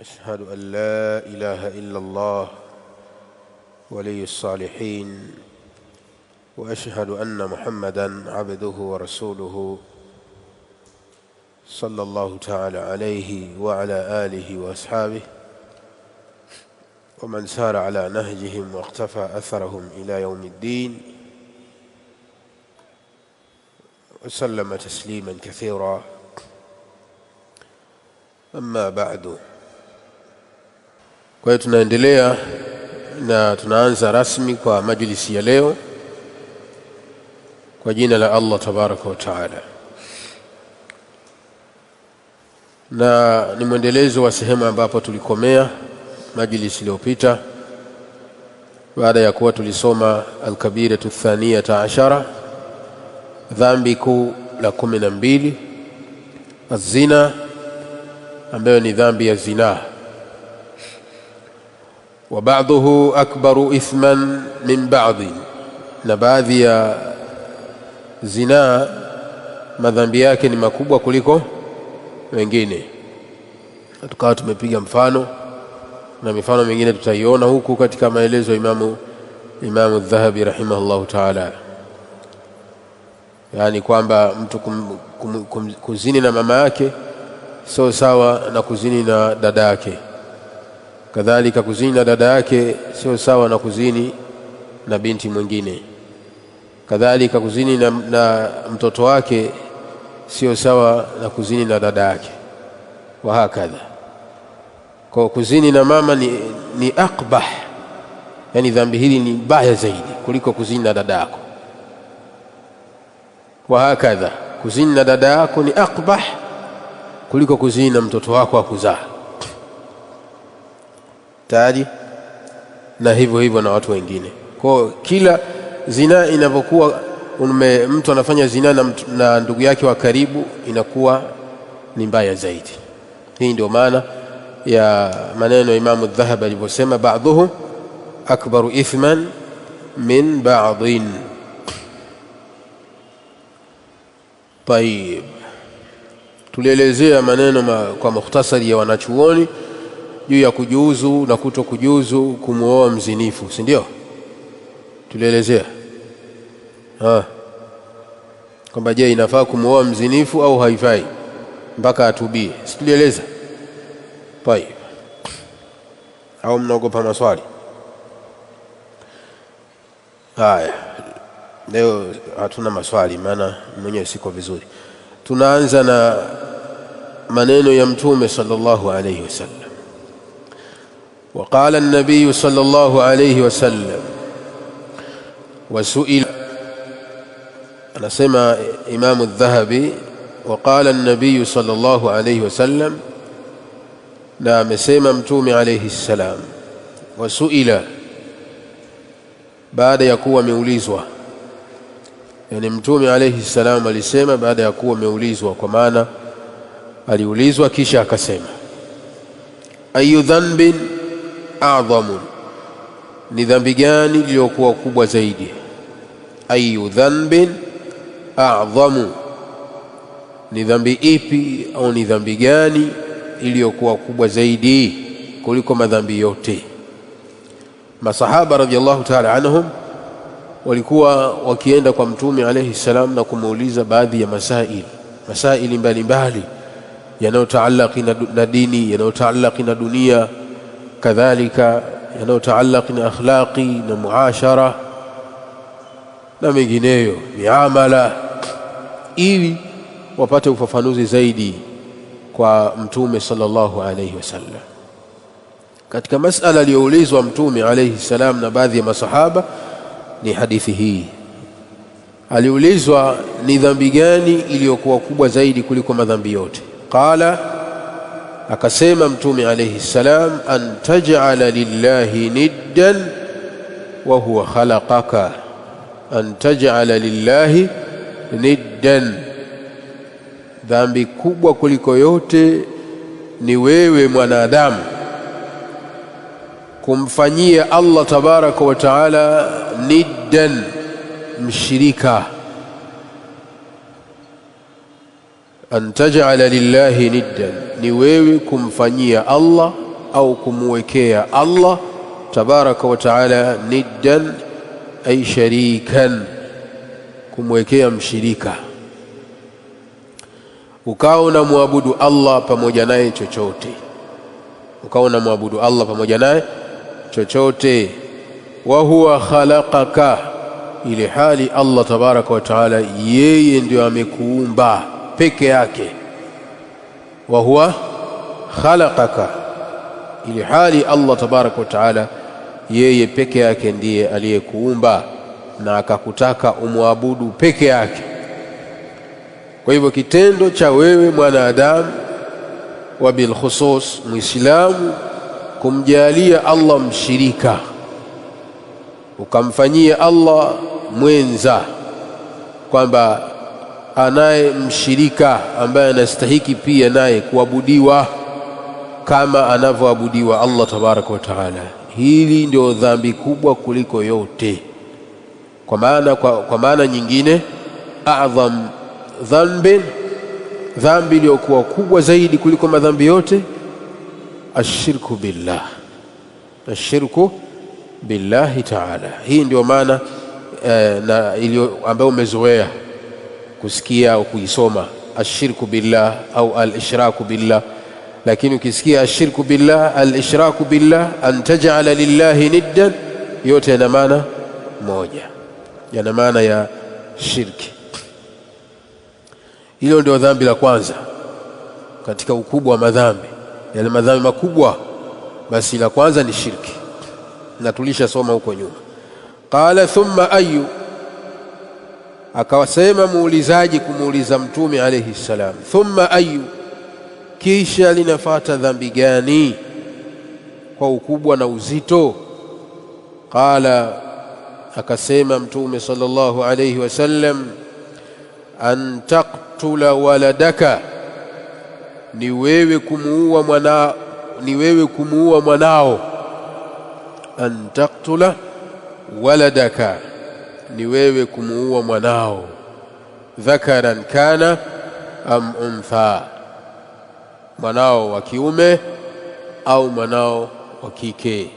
أشهد أن لا إله إلا الله ولي الصالحين وأشهد أن محمدًا عبده ورسوله صلى الله تعالى عليه وعلى آله وأصحابه ومن سار على نهجهم واقتفى أثرهم إلى يوم الدين وسلم تسليما كثيرا. أما بعد. Kwa hiyo tunaendelea na tunaanza rasmi kwa majlisi ya leo kwa jina la Allah tabaraka wa taala, na ni mwendelezo wa sehemu ambapo tulikomea majlisi iliyopita baada ya kuwa tulisoma al-kabiratu thaniyata ashara, dhambi kuu la 12, az-zina, ambayo ni dhambi ya zinaa. Wa ba'dhuhu akbaru ithman min ba'dhi, na baadhi ya zinaa madhambi yake ni makubwa kuliko wengine. Tukawa tumepiga mfano na mifano mingine tutaiona huku katika maelezo ya Imamu Dhahabi rahimahullahu ta'ala, yani kwamba mtu kuzini na mama yake sio sawa na kuzini na dada yake, kadhalika kuzini na dada yake sio sawa na kuzini na binti mwingine, kadhalika kuzini na mtoto wake sio sawa na kuzini na dada yake, wa hakadha. Kwa kuzini na mama ni akbah, yani dhambi hili ni baya zaidi kuliko kuzini na dada yako, wa hakadha. Kuzini na dada yako ni akbah kuliko kuzini na mtoto wako wa kuzaa tayari, na hivyo hivyo na watu wengine. Kwa kila zina inapokuwa mtu anafanya zina na ndugu yake wa karibu, inakuwa ni mbaya zaidi. Hii ndio maana ya maneno Imamu Dhahabi aliposema ba'dhuhu akbaru ithman min ba'dhin. Tayib, tulielezea maneno kwa mukhtasari ya wanachuoni juu ya kujuzu na kutokujuzu kumuoa mzinifu, si ndio? Tulielezea kwamba je, inafaa kumuoa mzinifu au haifai mpaka atubie? Si tulieleza? Tayeb, au mnaogopa maswali haya? Leo hatuna maswali, maana mwenyewe siko vizuri. Tunaanza na maneno ya Mtume sallallahu alayhi wasallam. وقال النبي صلى الله عليه وسلم وسئل، anasema Imamu Dhahabi, وقال النبي صلى الله عليه وسلم, na amesema Mtume alayhi salam, wasuila, baada ya kuwa ameulizwa. Yani Mtume alayhi salam alisema baada ya kuwa ameulizwa, kwa maana aliulizwa kisha akasema ayu dhanbin a'zamu, ni dhambi gani iliyokuwa kubwa zaidi? Ayu dhanbin a'zamu, ni dhambi ipi au ni dhambi gani iliyokuwa kubwa zaidi kuliko madhambi yote? Masahaba radhiallahu ta'ala anhum walikuwa wakienda kwa Mtume alayhi salam na kumuuliza baadhi ya masaili mbalimbali yanayotaalaki na dini, yanayotaalaki na dunia, kadhalika yanayotaalaki na akhlaqi na muashara na mengineyo, miamala, ili wapate ufafanuzi zaidi kwa Mtume sallallahu alayhi wasallam. Katika masala aliyoulizwa Mtume alayhi salam na baadhi ya masahaba ni hadithi hii. Aliulizwa ni dhambi gani iliyokuwa kubwa zaidi kuliko madhambi yote? Qala, akasema Mtume alayhi salam, an taj'ala lillahi niddan wa huwa khalaqaka. An taj'ala lillahi niddan, dhambi kubwa kuliko yote ni wewe mwanadamu kumfanyia Allah tabaraka wa taala niddan, mshirika. An taj'ala lillahi niddan, ni wewe kumfanyia Allah au kumwekea Allah tabaraka wa taala niddan ay sharikan, kumwekea mshirika, ukawa unamwabudu Allah pamoja naye chochote, ukawa unamwabudu Allah pamoja naye chochote. Wa huwa khalaqaka, ili hali Allah tabaraka wa taala yeye ndio amekuumba peke yake. Wa huwa khalaqaka, ili hali Allah tabaraka wa taala yeye peke yake ndiye aliyekuumba na akakutaka umwabudu peke yake. Kwa hivyo kitendo cha wewe mwanadamu wa bil khusus muislamu kumjalia Allah mshirika, ukamfanyia Allah mwenza, kwamba anaye mshirika ambaye anastahiki pia naye kuabudiwa kama anavyoabudiwa Allah tabaraka wa taala, hili ndio dhambi kubwa kuliko yote. Kwa maana nyingine, a'dham dhanbin, dhambi iliyokuwa kubwa zaidi kuliko madhambi yote, ashirku billah, ashirku billahi taala. Hii ndio maana na iliyo ambayo umezoea kusikia au kuisoma, ashirku billah au al-ishraku billah. Lakini ukisikia ashirku billah, al-ishraku billah, an taj'ala lillahi niddan, yote yana maana moja, yana maana ya shirki. Hilo ndio dhambi la kwanza katika ukubwa wa madhambi, yale madhambi makubwa, basi la kwanza ni shirki, na tulishasoma huko nyuma. Qala thumma ayu, akawasema muulizaji kumuuliza Mtume alayhi salam, thumma ayu, kisha linafuata dhambi gani kwa ukubwa na uzito? Qala, akasema Mtume sallallahu alayhi wasallam, an taqtula waladaka, ni wewe kumuua mwanao. An taqtula waladaka, ni wewe kumuua mwanao. Dhakaran kana am untha, mwanao wa kiume au mwanao wa kike.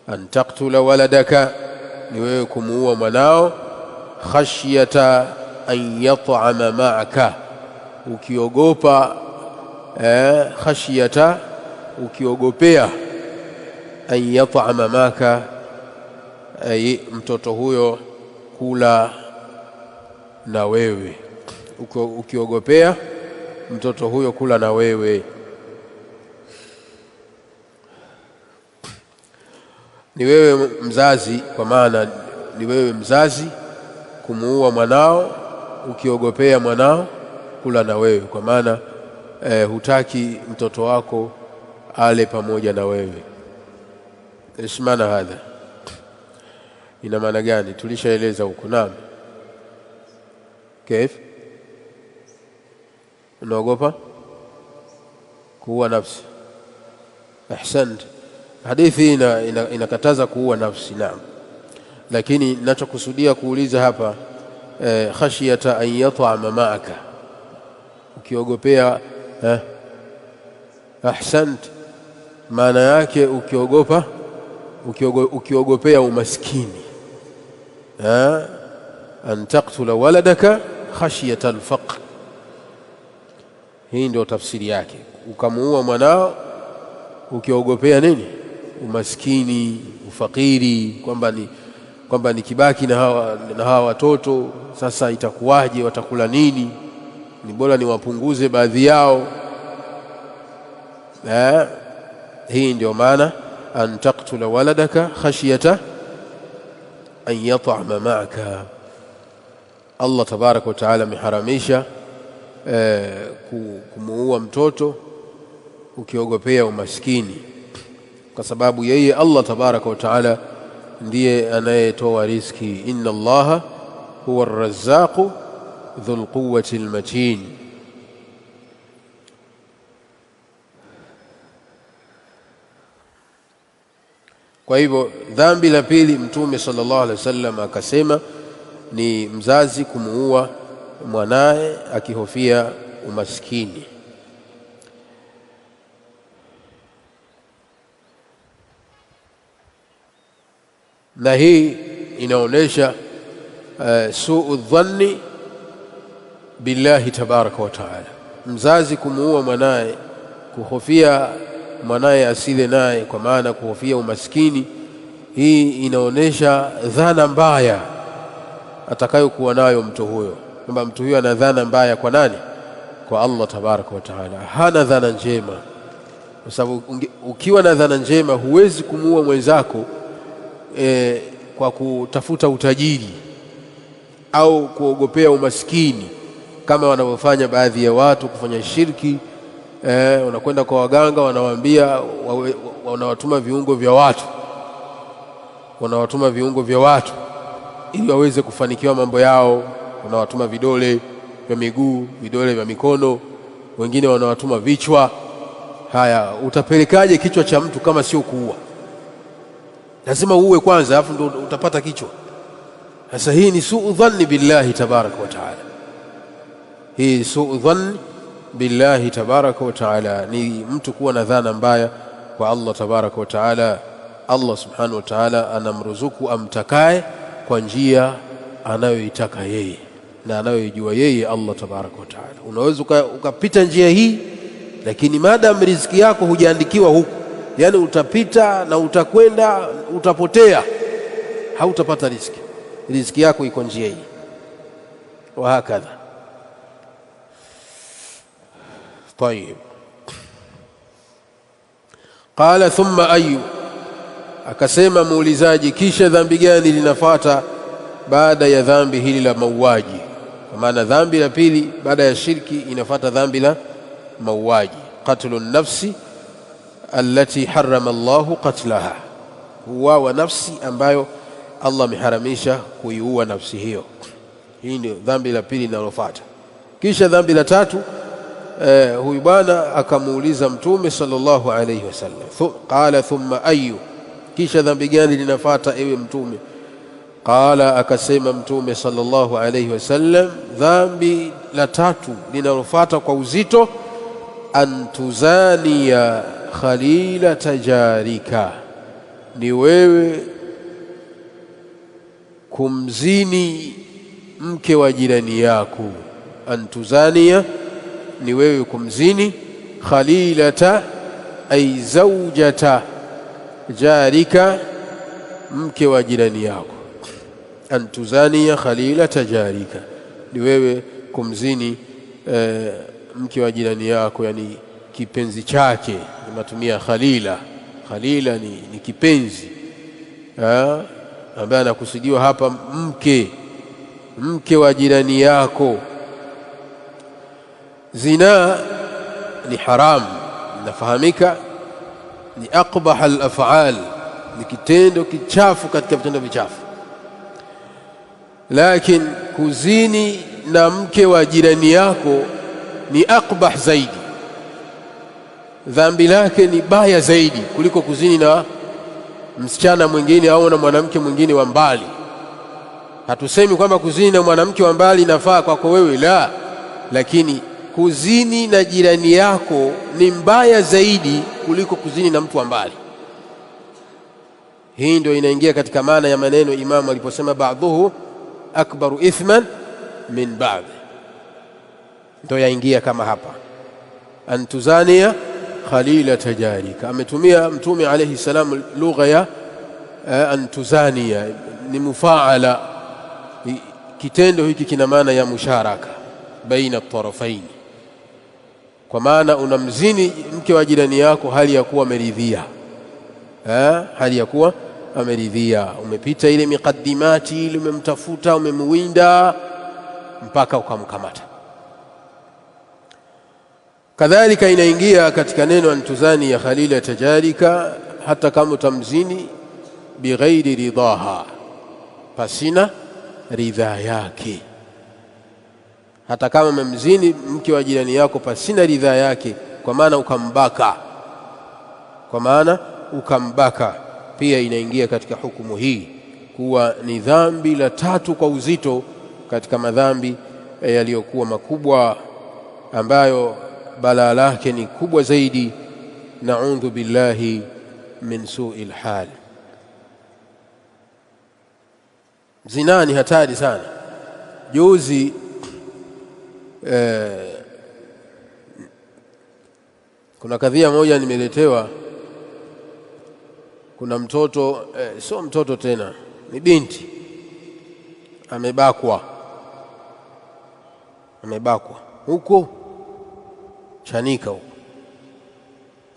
An taqtula waladaka, ni wewe kumuua mwanao. Khashyata an yat'ama ma'aka, ukiogopa khashyata, ukiogopea an yat'ama ma'aka, mtoto huyo kula na wewe, ukiogopea mtoto huyo kula na wewe. Ni wewe mzazi, kwa maana ni wewe mzazi kumuua mwanao ukiogopea mwanao kula na wewe, kwa maana hutaki mtoto wako ale pamoja na wewe. Ishmana hadha, ina maana gani? Tulishaeleza huko. Naam, كيف unaogopa kuua nafsi? Ahsant, hadithi inakataza kuua nafsi. Naam, lakini ninachokusudia kuuliza hapa, khashiyata an yat'ama ma'aka, ukiogopea. Ahsant, maana yake ukiogopea umaskini. An taqtula waladaka khashiyata al-faqr, hii ndio tafsiri yake. Ukamuua mwanao ukiogopea nini? Umaskini, ufakiri, kwamba nikibaki na hawa watoto sasa itakuwaje, watakula nini, ni bora niwapunguze baadhi yao. Hii ndio maana an taqtula waladaka khashyata an yat'ama ma'aka. Allah tabaraka wa taala ameharamisha kumuua mtoto ukiogopea umaskini, kwa sababu yeye Allah tabaraka wa taala ndiye anayetoa riziki. Inna Allaha huwa ar-razzaqu dhul quwwati al-matin. Kwa hivyo dhambi la pili, Mtume sallallahu alaihi wasallam akasema ni mzazi kumuua mwanae akihofia umaskini. na hii inaonesha suu dhanni billahi tabaraka wa taala. Mzazi kumuua mwanae, kuhofia mwanae asile naye, kwa maana kuhofia umaskini, hii inaonesha dhana mbaya atakayokuwa nayo mtu huyo, kwamba mtu huyo ana dhana mbaya kwa nani? Kwa Allah tabaraka wa taala. Hana dhana njema, kwa sababu ukiwa na dhana njema huwezi kumuua mwenzako kwa kutafuta utajiri au kuogopea umaskini kama wanavyofanya baadhi ya watu, kufanya shirki. Unakwenda kwa waganga, wanawaambia wanawatuma viungo vya watu ili waweze kufanikiwa mambo yao. Wanawatuma vidole vya miguu, vidole vya mikono, wengine wanawatuma vichwa. Haya, utapelekaje kichwa cha mtu kama sio kuua? Lazima uue kwanza, alafu ndo utapata kichwa. Sasa hii ni suu dhanni billahi tabaraka wa taala. Hii suu dhanni billahi tabaraka wa taala ni mtu kuwa na dhana mbaya kwa Allah tabaraka wa taala. Allah subhanahu wa taala anamruzuku amtakaye kwa njia anayoitaka yeye na anayojua yeye Allah tabaraka wa taala. Unaweza ukapita njia hii, lakini maadamu riziki yako hujaandikiwa huku, yani utapita na utakwenda, utapotea, hautapata riziki. Riziki yako iko njia hii, wa hakadha. طيب قال ثم أي، akasema muulizaji, kisha dhambi gani linafuata baada ya dhambi hili la mauaji? Kwa maana dhambi la pili baada ya shirki inafuata dhambi la mauaji, qatlu nafsi allati harrama Allahu qatlaha, kuua nafsi ambayo Allah ameharamisha kuiua nafsi hiyo. Hii ndio dhambi la pili linalofuata. Kisha dhambi la tatu, huyu bwana akamuuliza Mtume sallallahu alayhi wasallam, qala thumma ayu, kisha dhambi gani linafuata ewe Mtume? Qala, akasema Mtume sallallahu alayhi wasallam, dhambi la tatu linalofuata kwa uzito, antuzania khalilata jarika, ni wewe kumzini mke wa jirani yako. Antuzania ni wewe kumzini, khalilata ay zawjata jarika, mke wa jirani yako. Antuzania khalilata jarika, ni wewe kumzini mke wa jirani yako, yani kipenzi chake. Tunatumia khalila. Khalila ni kipenzi ambaye anakusudiwa hapa mke wa jirani yako. Zina ni haram, inafahamika, ni aqbah al-af'al, ni kitendo kichafu katika vitendo vichafu. Lakini kuzini na mke wa jirani yako ni aqbah zaidi, dhambi lake ni baya zaidi kuliko kuzini na msichana mwingine au na mwanamke mwingine wa mbali. Hatusemi kwamba kuzini na mwanamke wa mbali inafaa kwako wewe, la, lakini kuzini na jirani yako ni mbaya zaidi kuliko kuzini na mtu wa mbali. Hii ndio inaingia katika maana ya maneno Imamu aliposema ba'dhuhu akbaru ithman min ba'd, ndio yaingia kama hapa antuzania khalilata jarika. Ametumia Mtume alayhi salam lugha ya antuzania, ni mufaala. Kitendo hiki kina maana ya musharaka baina at-tarafain, kwa maana unamzini mke wa jirani yako hali ya kuwa ameridhia, hali ya kuwa ameridhia. Umepita ile miqaddimati ile, umemtafuta, umemwinda mpaka ukamkamata. Kadhalika inaingia katika neno antuzani ya khalila tajarika, hata kama utamzini bighairi ridaha, pasina ridhaa yake. Hata kama umemzini mke wa jirani yako pasina ridhaa yake, kwa maana ukambaka, pia inaingia katika hukumu hii kuwa ni dhambi la tatu kwa uzito katika madhambi yaliyokuwa makubwa, ambayo balaa lake ni kubwa zaidi. Naudhu billahi min su'il hal. Zinaa ni hatari sana. Juzi kuna kadhia moja nimeletewa. Kuna mtoto sio mtoto tena, ni binti amebakwa huko Chanika huko,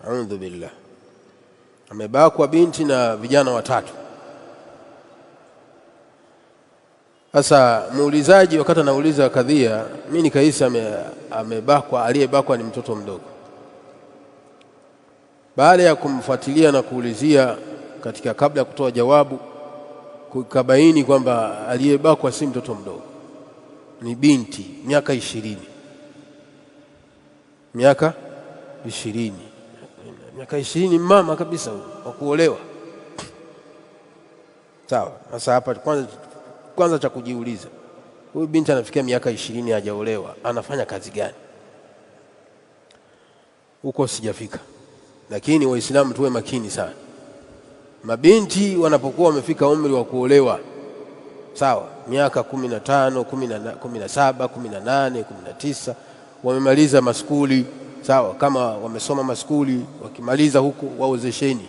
a'udhu billah. Amebakwa binti na vijana watatu. Sasa muulizaji wakati anauliza kadhia, mimi nikahisi amebakwa, aliyebakwa ni mtoto mdogo. Baada ya kumfuatilia na kuulizia katika kabla ya kutoa jawabu, kukabaini kwamba aliyebakwa si mtoto mdogo, ni binti miaka 20. Miaka 20 mama kabisa wa kuolewa. Sawa. Sasa hapa kwanza cha kujiuliza, huyu binti anafikia miaka 20 hajaolewa, anafanya kazi gani? Huko sijafika, lakini Waislamu tuwe makini sana. Mabinti wanapokuwa wamefika umri wa kuolewa, sawa, miaka 15, 17, 18, 19, wamemaliza maskuli, sawa, kama wamesoma maskuli, wakimaliza huko waozesheni.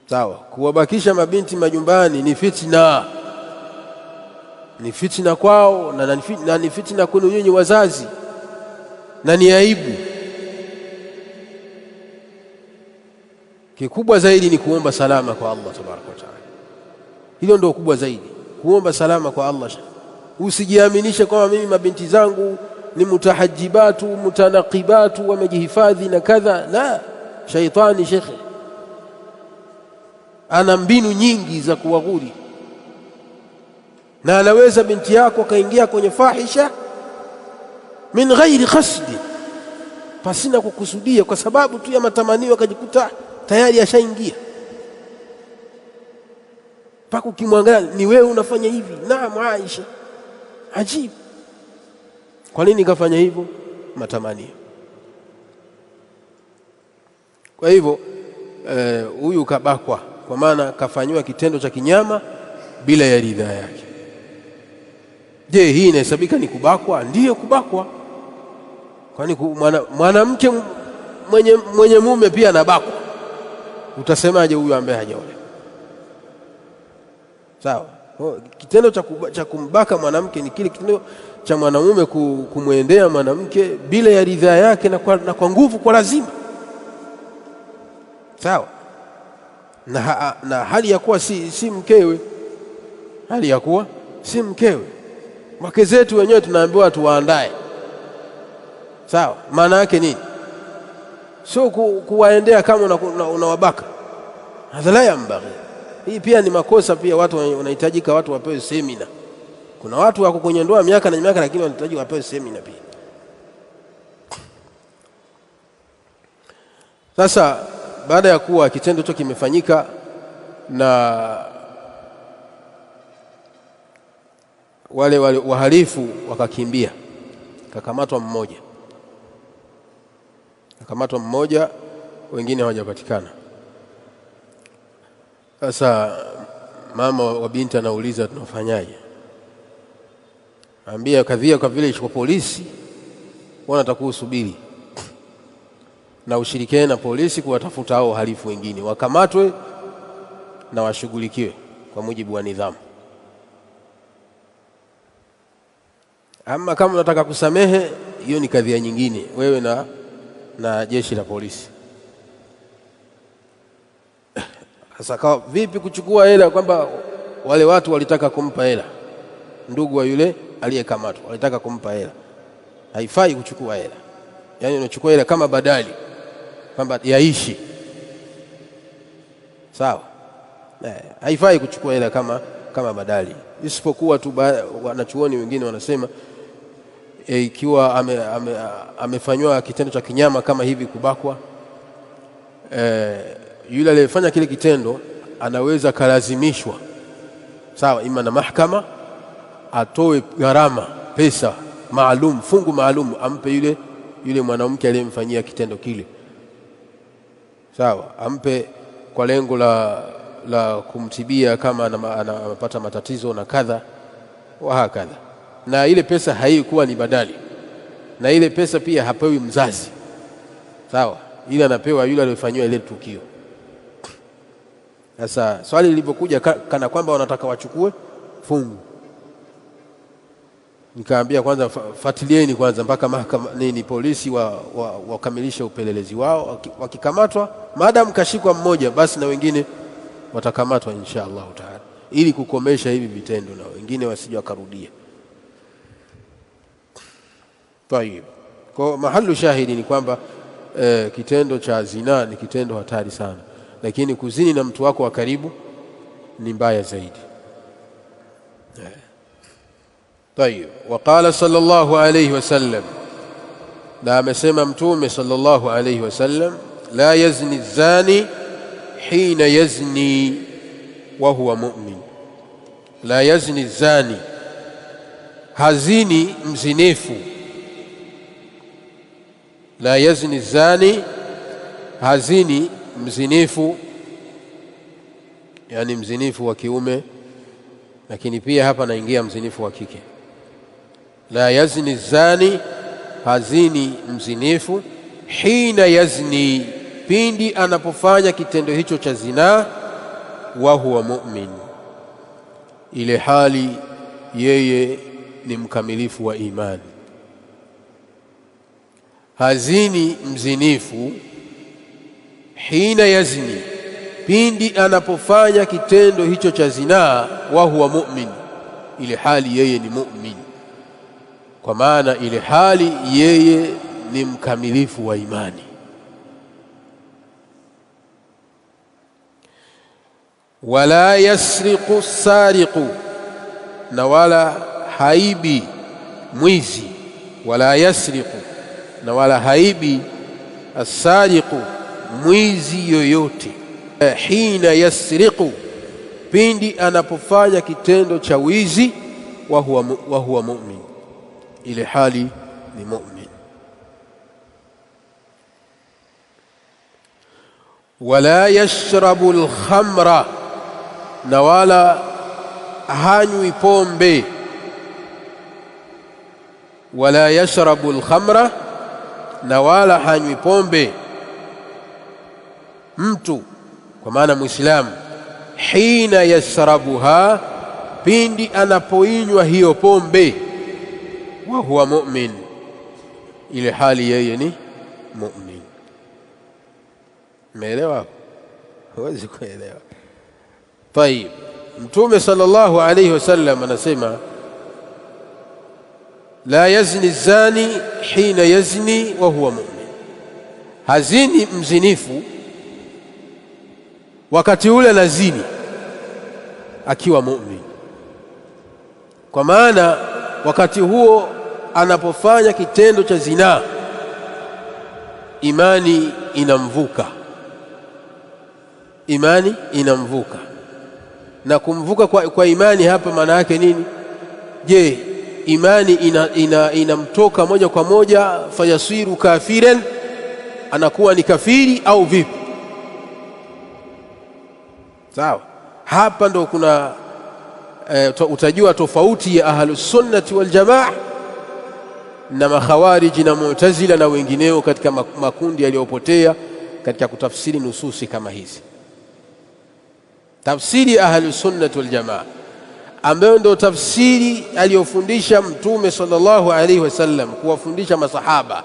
Sawa. Kuwabakisha mabinti majumbani ni fitna. Ni fitna kwao na ni fitna kwenu nyinyi wazazi, na ni aibu. Kikubwa zaidi ni kuomba salama kwa Allah tabaraka wa taala. Hilo ndio kubwa zaidi, kuomba salama kwa Allah. Usijiaminishe kwamba mimi mabinti zangu ni mutahajibatu mutanaqibatu wamejihifadhi na kadha. La, shaitani shekhe ana mbinu nyingi za kuwaghuri, na anaweza binti yako kaingia kwenye fahisha min ghairi qasdi, pasina kukusudia, kwa sababu tu ya matamanio akajikuta tayari ashaingia. Paka ukimwangalia ni wewe unafanya hivi. Naam Aisha, ajibu. Kwa nini kafanya hivyo? Matamanio. Kwa hivyo huyu kabakwa kwa maana kafanywa kitendo cha kinyama bila ya ridhaa yake. Je, hii inahesabika ni kubakwa? Ndiyo, kubakwa. Kwani mwanamke mwenye mume pia anabakwa? Utasemaje huyu ambaye hajaolewa? Sawa. Kitendo cha kumbaka mwanamke ni kile kitendo cha mwanamume kumwendea mwanamke bila ya ridhaa yake na kwa nguvu, kwa lazima. Sawa. Na hali ya kuwa si mkewe, hali ya kuwa si mkewe. Wake zetu wenyewe tunaambiwa tuwaandae. Sawa. Maana yake nini? Sio kuwaendea kama unawabaka. Hadha la yambaghi. Hii pia ni makosa. Pia watu wanahitajika watu wapewe semina. Kuna watu wako kwenye ndoa miaka na miaka, lakini wanahitaji wapewe semina pia. Sasa baada ya kuwa kitendo hicho kimefanyika na wale wahalifu wakakimbia, kakamatwa mmoja, wengine hawajapatikana. Sasa mama wa binti anauliza tunafanyaje? Ambia kadhia kwa vile iko polisi, wanatakiwa usubiri na ushirikiane na polisi kuwatafuta hao wahalifu wengine, wakamatwe na washughulikiwe kwa mujibu wa nidhamu. Ama kama unataka kusamehe, hiyo ni kadhia nyingine, wewe na jeshi la polisi. Sasa kwa vipi kuchukua hela, kwamba wale watu walitaka kumpa hela, ndugu wa yule aliyekamatwa walitaka kumpa hela? Haifai kuchukua hela. Yani unachukua hela kama badali, kwamba yaishi. Sawa. Haifai kuchukua hela kama badali, isipokuwa tu wanachuoni wengine wanasema ikiwa amefanywa kitendo cha kinyama kama hivi, kubakwa, yule aliyefanya kile kitendo anaweza kalazimishwa, sawa, ima na mahakama atoe gharama, pesa maalum, fungu maalum, ampe yule mwanamke aliyemfanyia kitendo kile, sawa, ampe kwa lengo la kumtibia kama anapata matatizo na kadha wa hakadha, na ile pesa haikuwa ni badali, na ile pesa pia hapewi mzazi, sawa, ile anapewa yule aliyofanywa ile tukio. Sasa swali lilipokuja kana kwamba wanataka wachukue fungu, nikaambia kwanza fuatilieni kwanza mpaka mahakama polisi wakamilisha upelelezi wao. Wakikamatwa, maadamu kashikwa mmoja, basi na wengine watakamatwa insha Allah taala, ili kukomesha hivi vitendo na wengine wasije wakarudia. Tayeb, kwa mahalu shahidi ni kwamba kitendo cha zina ni kitendo hatari sana, lakini kuzini na mtu wako wa karibu ni mbaya zaidi. Tayeb, waqala sallallahu alayhi wasallam, na amesema mtume sallallahu alayhi wasallam, la yazni zani hina yazni wa huwa mu'min. La yazni zani, hazini mzinifu. La yazni zani, hazini mzinifu, yani mzinifu wa kiume, lakini pia hapa naingia mzinifu wa kike. La yazni zani, hazini mzinifu, hina yazni, pindi anapofanya kitendo hicho cha zina, wa huwa mu'min, ile hali yeye ni mkamilifu wa imani. Hazini mzinifu hina yazni, pindi anapofanya kitendo hicho cha zina, wa huwa mu'min, ile hali yeye ni mu'min, kwa maana ile hali yeye ni mkamilifu wa imani. Wala yasriqu sariqu, na wala haibi mwizi. Wala yasriqu, na wala haibi asariqu, mwizi yoyote. Hina yasriqu, pindi anapofanya kitendo cha wizi, wa huwa mu'min, ile hali ni mu'min. Wala yashrabu al-khamra, na wala hanywi pombe. Wala yashrabu al-khamra, na wala hanywi pombe mtu, kwa maana muislamu, hina yashrabuha, pindi anapoinywa hiyo pombe, wa huwa mu'min, ile hali yeye ni mu'min. Umeelewa? Huwezi kuelewa. Tayeb, mtume sallallahu alayhi wasallam anasema, la yazni zani hina yazni wa huwa mu'min, hazini mzinifu wakati ule anazini akiwa mu'min, kwa maana wakati huo anapofanya kitendo cha zina, imani inamvuka. Imani inamvuka, na kumvuka kwa imani hapa maana yake nini? Je, imani inamtoka moja kwa moja fayasiru kafiran, anakuwa ni kafiri au vipi? Sawa, hapa ndo kuna utajua tofauti ya ahlus sunnati wal jamaa na makhawariji na mu'tazila na wengineo katika makundi yaliyopotea katika kutafsiri nususi kama hizi. Tafsiri ya ahlus sunnati wal jamaa, ambayo ndio tafsiri aliyofundisha mtume sallallahu alaihi wasallam kuwafundisha masahaba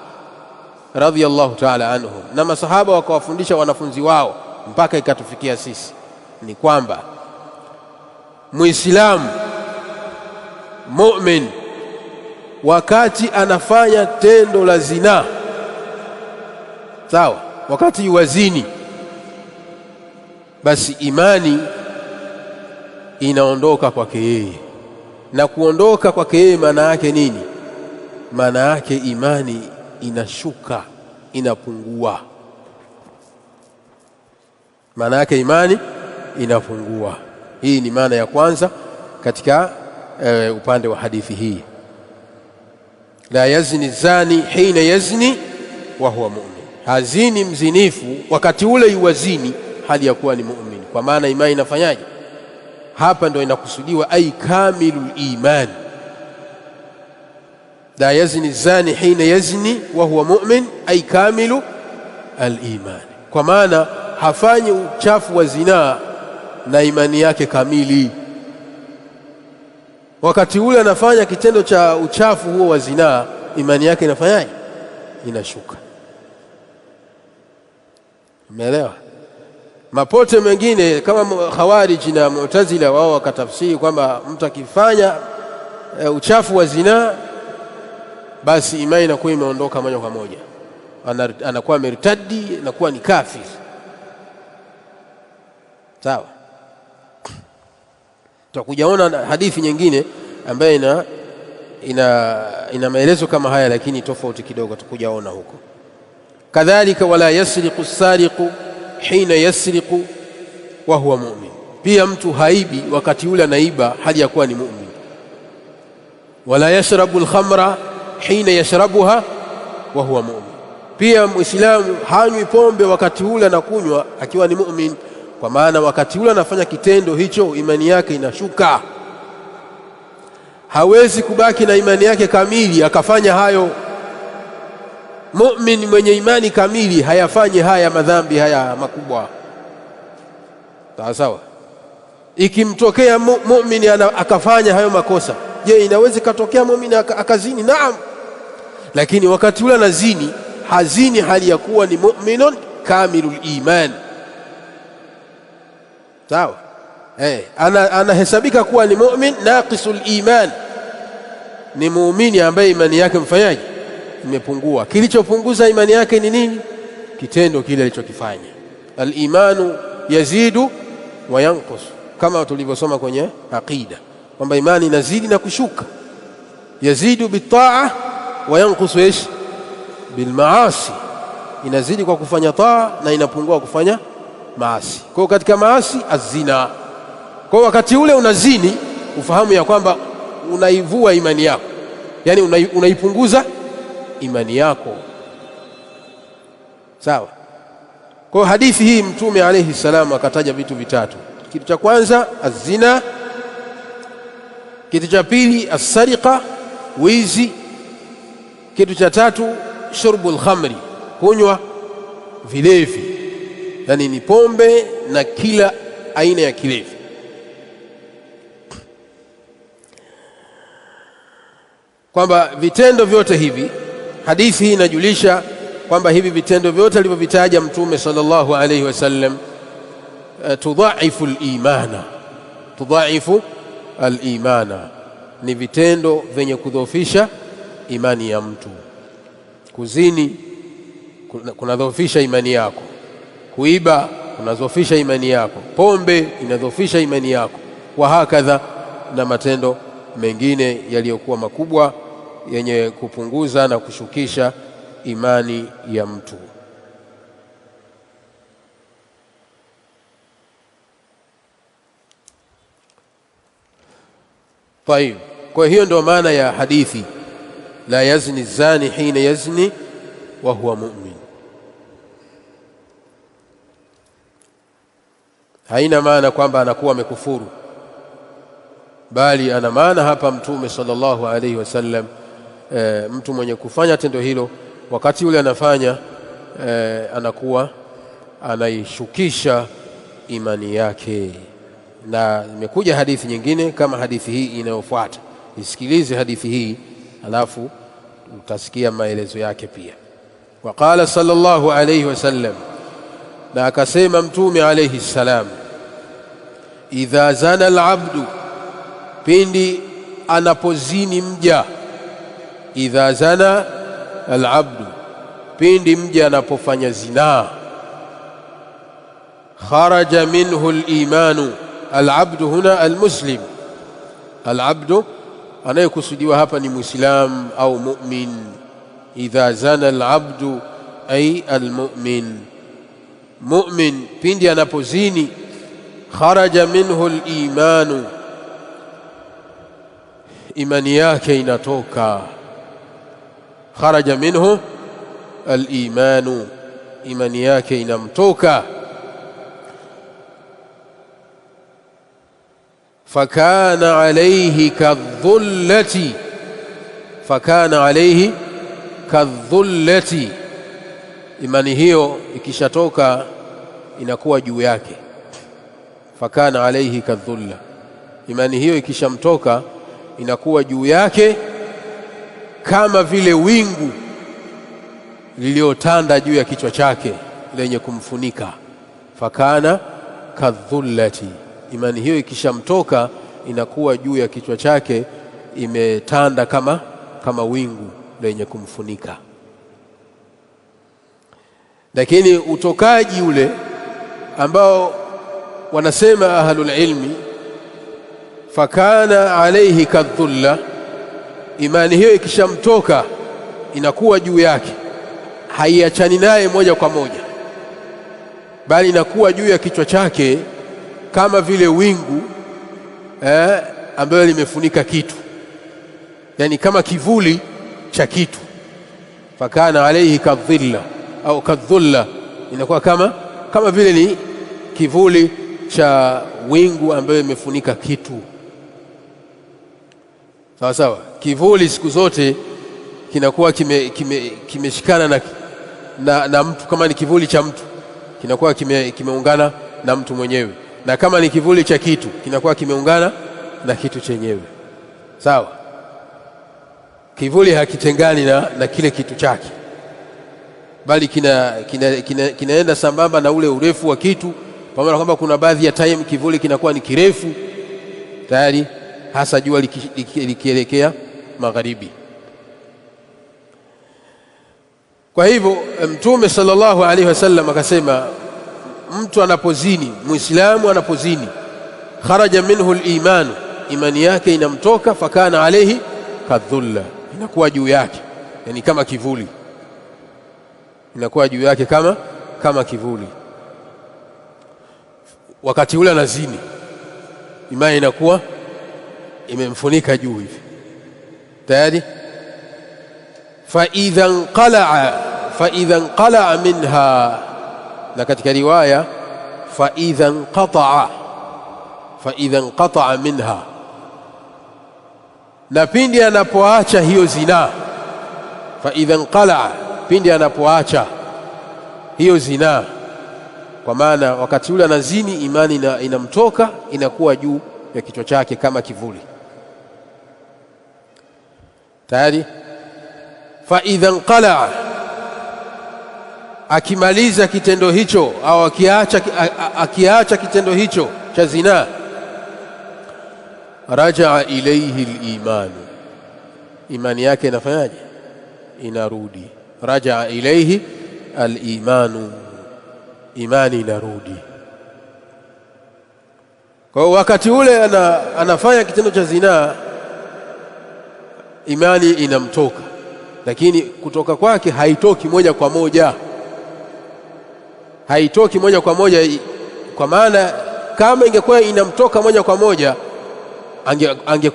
radhiyallahu ta'ala anhum, na masahaba wakawafundisha wanafunzi wao mpaka ikatufikia sisi, ni kwamba muislamu mu'min wakati anafanya tendo la zina, sawa, wakati yuwazini, basi imani inaondoka kwake yeye. Na kuondoka kwake yeye maana yake nini? Maana yake imani inashuka, inapungua. Maana yake imani inapungua. Hii ni maana ya kwanza katika upande wa hadithi hii. La yazni zani hina yazni wa huwa mu'min, hazini mzinifu wakati ule yuwazini hali ya kuwa ni mu'min, kwa maana imani inafanyaje hapa ndio inakusudiwa ay kamilul iman. La yazni zani hina yazni wa huwa mu'min ay kamilu al-iman, kwa maana hafanyi uchafu wa zinaa na imani yake kamili. Wakati ule anafanya kitendo cha uchafu huo wa zinaa, imani yake inafanyaje? Inashuka. Umeelewa? Mapote mengine kama Khawarij na Mu'tazila wao wakatafsiri kwamba mtu akifanya uchafu wa zinaa basi imani inakuwa imeondoka moja kwa moja, anakuwa mertadi, anakuwa ni kafir. Sawa? Tutakujaona hadithi nyingine ambayo ina maelezo kama haya, lakini tofauti kidogo, tutakujaona huko. Kadhalika wala yasriqu as-sariqu hina yasriqu wa huwa mu'min, pia mtu haibi wakati ule anaiba hali ya kuwa ni mu'min. Wala yashrabu al-khamra hina yashrabuha wa huwa mu'min, pia muislamu hanywi pombe wakati ule anakunywa akiwa ni mu'min, kwa maana wakati ule anafanya kitendo hicho imani yake inashuka. Hawezi kubaki na imani yake kamili akafanya hayo. Mu'min mwenye imani kamili hayafanyi haya madhambi haya makubwa. Sawa? Ikimtokea mu'min akafanya hayo makosa, je, inaweza katokea mu'min akazini? Naam. Lakini wakati ule anazini, hazini hali ya kuwa ni mu'minun kamilul iman. Sawa? Anahesabika kuwa ni mu'min naqisul iman, ni muumini ambaye imani yake mfanyaji imepungua. Kilichopunguza imani yake ni nini? Kitendo kile alichokifanya. Al-imanu yazidu wa yanqus, kama tulivyosoma kwenye aqida kwamba imani inazidi na kushuka. Yazidu bitaa wa yanqusu ish bil maasi, inazidi kwa kufanya taa na inapungua kufanya maasi. Kwa hiyo katika maasi azina. Kwa wakati ule unazini, ufahamu ya kwamba unaivua imani yako, yani unaipunguza imani yako. Sawa? Kwa hadithi hii Mtume alayhi salamu akataja vitu vitatu. Kitu cha kwanza azina, kitu cha pili as-sariqa, wizi, kitu cha tatu shurbul khamri, kunywa vilevi, yani ni pombe na kila aina ya kilevi. Kwamba vitendo vyote hivi, hadithi hii inajulisha kwamba hivi vitendo vyote alivyovitaja Mtume sallallahu alayhi wasallam tudhaifu al-imana, tudhaifu al-imana, ni vitendo vyenye kudhoofisha imani ya mtu. Kuzini kunadhoofisha imani yako, kuiba kunadhoofisha imani yako, pombe inadhoofisha imani yako, wa hakadha na matendo mengine yaliyokuwa makubwa yenye kupunguza na kushukisha imani ya mtu. Tayeb, kwa hiyo ndio maana ya hadithi la yazni zani hina yazni wa huwa mu'min. Haina maana kwamba anakuwa amekufuru, bali ana maana hapa Mtume sallallahu alayhi wasallam mtu mwenye kufanya tendo hilo wakati ule anafanya anakuwa anaishukisha imani yake. Na imekuja hadithi nyingine kama hadithi hii inayofuata. Isikilize hadithi hii alafu utasikia maelezo yake pia. Waqala sallallahu alayhi wasallam, na akasema Mtume alayhi salam, idha zana al-abdu, pindi anapozini mja. Idha zana al-abdu, pindi mja anapofanya zinaa. Kharaja minhu al-imanu. Al-abdu huna al-muslim, al-abdu anayekusudiwa hapa ni muislam au mu'min. Idha zana al-abdu ay al-mu'min, mu'min pindi anapozini. Kharaja minhu al-imanu, imani yake inatoka. Kharaja minhu al-imanu, imani yake inamtoka. fakana alayhi kadhullati, fakana alayhi kadhullati, imani hiyo ikishatoka inakuwa juu yake. Fakana alayhi kadhulla, imani hiyo ikishamtoka inakuwa juu yake kama vile wingu liliotanda juu ya kichwa chake lenye kumfunika. Fakana kadhullati, imani hiyo ikishamtoka inakuwa juu ya kichwa chake imetanda kama wingu lenye kumfunika. Lakini utokaji ule ambao wanasema ahlul ilmi fakana alayhi kadhulla, imani hiyo ikishamtoka inakuwa juu yake, haiachani naye moja kwa moja, bali inakuwa juu ya kichwa chake kama vile wingu ambayo limefunika kitu, yani kama kivuli cha kitu. Fakana alayhi kadhilla au kadhulla, inakuwa kama vile ni kivuli cha wingu ambayo imefunika kitu. Sawa sawa. Kivuli siku zote kinakuwa kimeshikana na mtu. Kama ni kivuli cha mtu kinakuwa kimeungana na mtu mwenyewe, na kama ni kivuli cha kitu kinakuwa kimeungana na kitu chenyewe. Sawa. Kivuli hakitengani na kile kitu chake, bali kinaenda sambamba na ule urefu wa kitu, pamoja na kwamba kuna baadhi ya time kivuli kinakuwa ni kirefu tayari, hasa jua likielekea magharibi. Kwa hivyo Mtume sallallahu alaihi wasallam akasema, mtu anapozini, Muislamu anapozini, kharaja minhu al-iman, imani yake inamtoka, fakana alayhi kadhulla, inakuwa juu yake, yani kama kivuli, inakuwa juu yake kama kivuli. Wakati ule anazini, imani inakuwa imemfunika juu hivi tayari. fa idha inqala'a minha, na katika riwaya fa idha inqata'a minha, na pindi anapoacha hiyo zinaa. Fa idha inqala'a, pindi anapoacha hiyo zinaa, kwa maana wakati ule anazini imani inamtoka, inakuwa juu ya kichwa chake kama kivuli tayari. Fa idha inqala'a, akimaliza kitendo hicho au akiacha kitendo hicho cha zinaa, raja'a ilayhi al-iman, imani yake inafanyaje? Inarudi. Raja'a ilayhi al-iman, imani inarudi. Kwa wakati ule anafanya kitendo cha zinaa, imani inamtoka, lakini kutoka kwake haitoki moja kwa moja, haitoki moja kwa moja. Kwa maana kama ingekuwa inamtoka moja kwa moja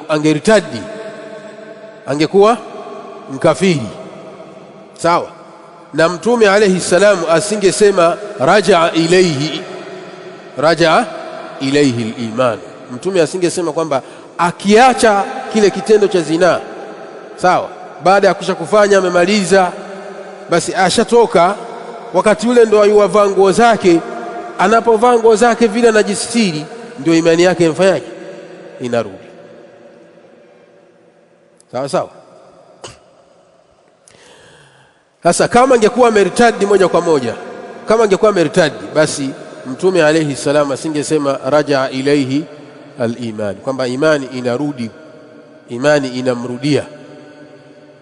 angeritadi, angekuwa mkafiri. Sawa. Na Mtume alayhi salamu asingesema raja'a ilayhi al-iman. Mtume asingesema kwamba akiacha kile kitendo cha zinaa, sawa, baada ya kusha kufanya amemaliza, basi ashatoka, wakati ule ndo ayuvaa nguo zake. Anapovaa nguo zake vile anajistiri, ndio imani yake inafanyaje? Inarudi. Sawa sawa. Sasa kama angekuwa meritadi moja kwa moja, kama angekuwa meritadi, basi Mtume alayhi salam asingesema raja'a ilayhi al-iman, kwamba imani inarudi, imani inamrudia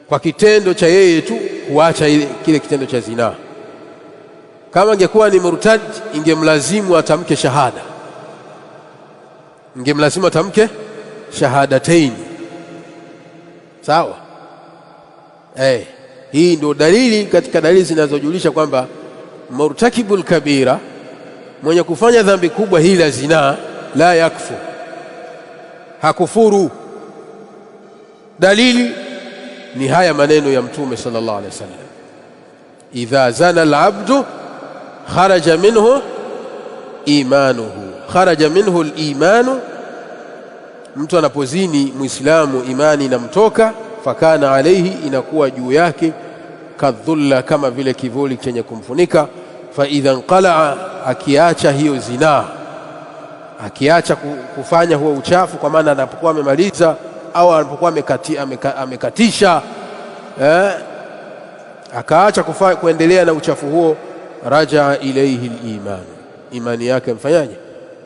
kwa kitendo cha yeye tu kuacha kile kitendo cha zinaa. Kama angekuwa ni murtad, ingemlazimu atamke shahada, ingemlazimu atamke shahadatain. Sawa. Hii ndio dalili katika dalili zinazojulisha kwamba murtakibul kabira, mwenye kufanya dhambi kubwa hii la zinaa, la yakfu, hakufuru. Dalili ni haya maneno ya Mtume sallallahu alaihi wasallam, idha zana al-abdu kharaja minhu imanuhu, kharaja minhu al-imanu mtu anapozini muislamu imani inamtoka, fakana alayhi, inakuwa juu yake kadhulla, kama vile kivuli chenye kumfunika. Fa idha qala, akiacha hiyo zinaa, akiacha kufanya huo uchafu, kwa maana anapokuwa amemaliza au anapokuwa amekatisha akaacha kuendelea na uchafu huo, rajaa ilayhi al-iman, imani yake mfanyaje?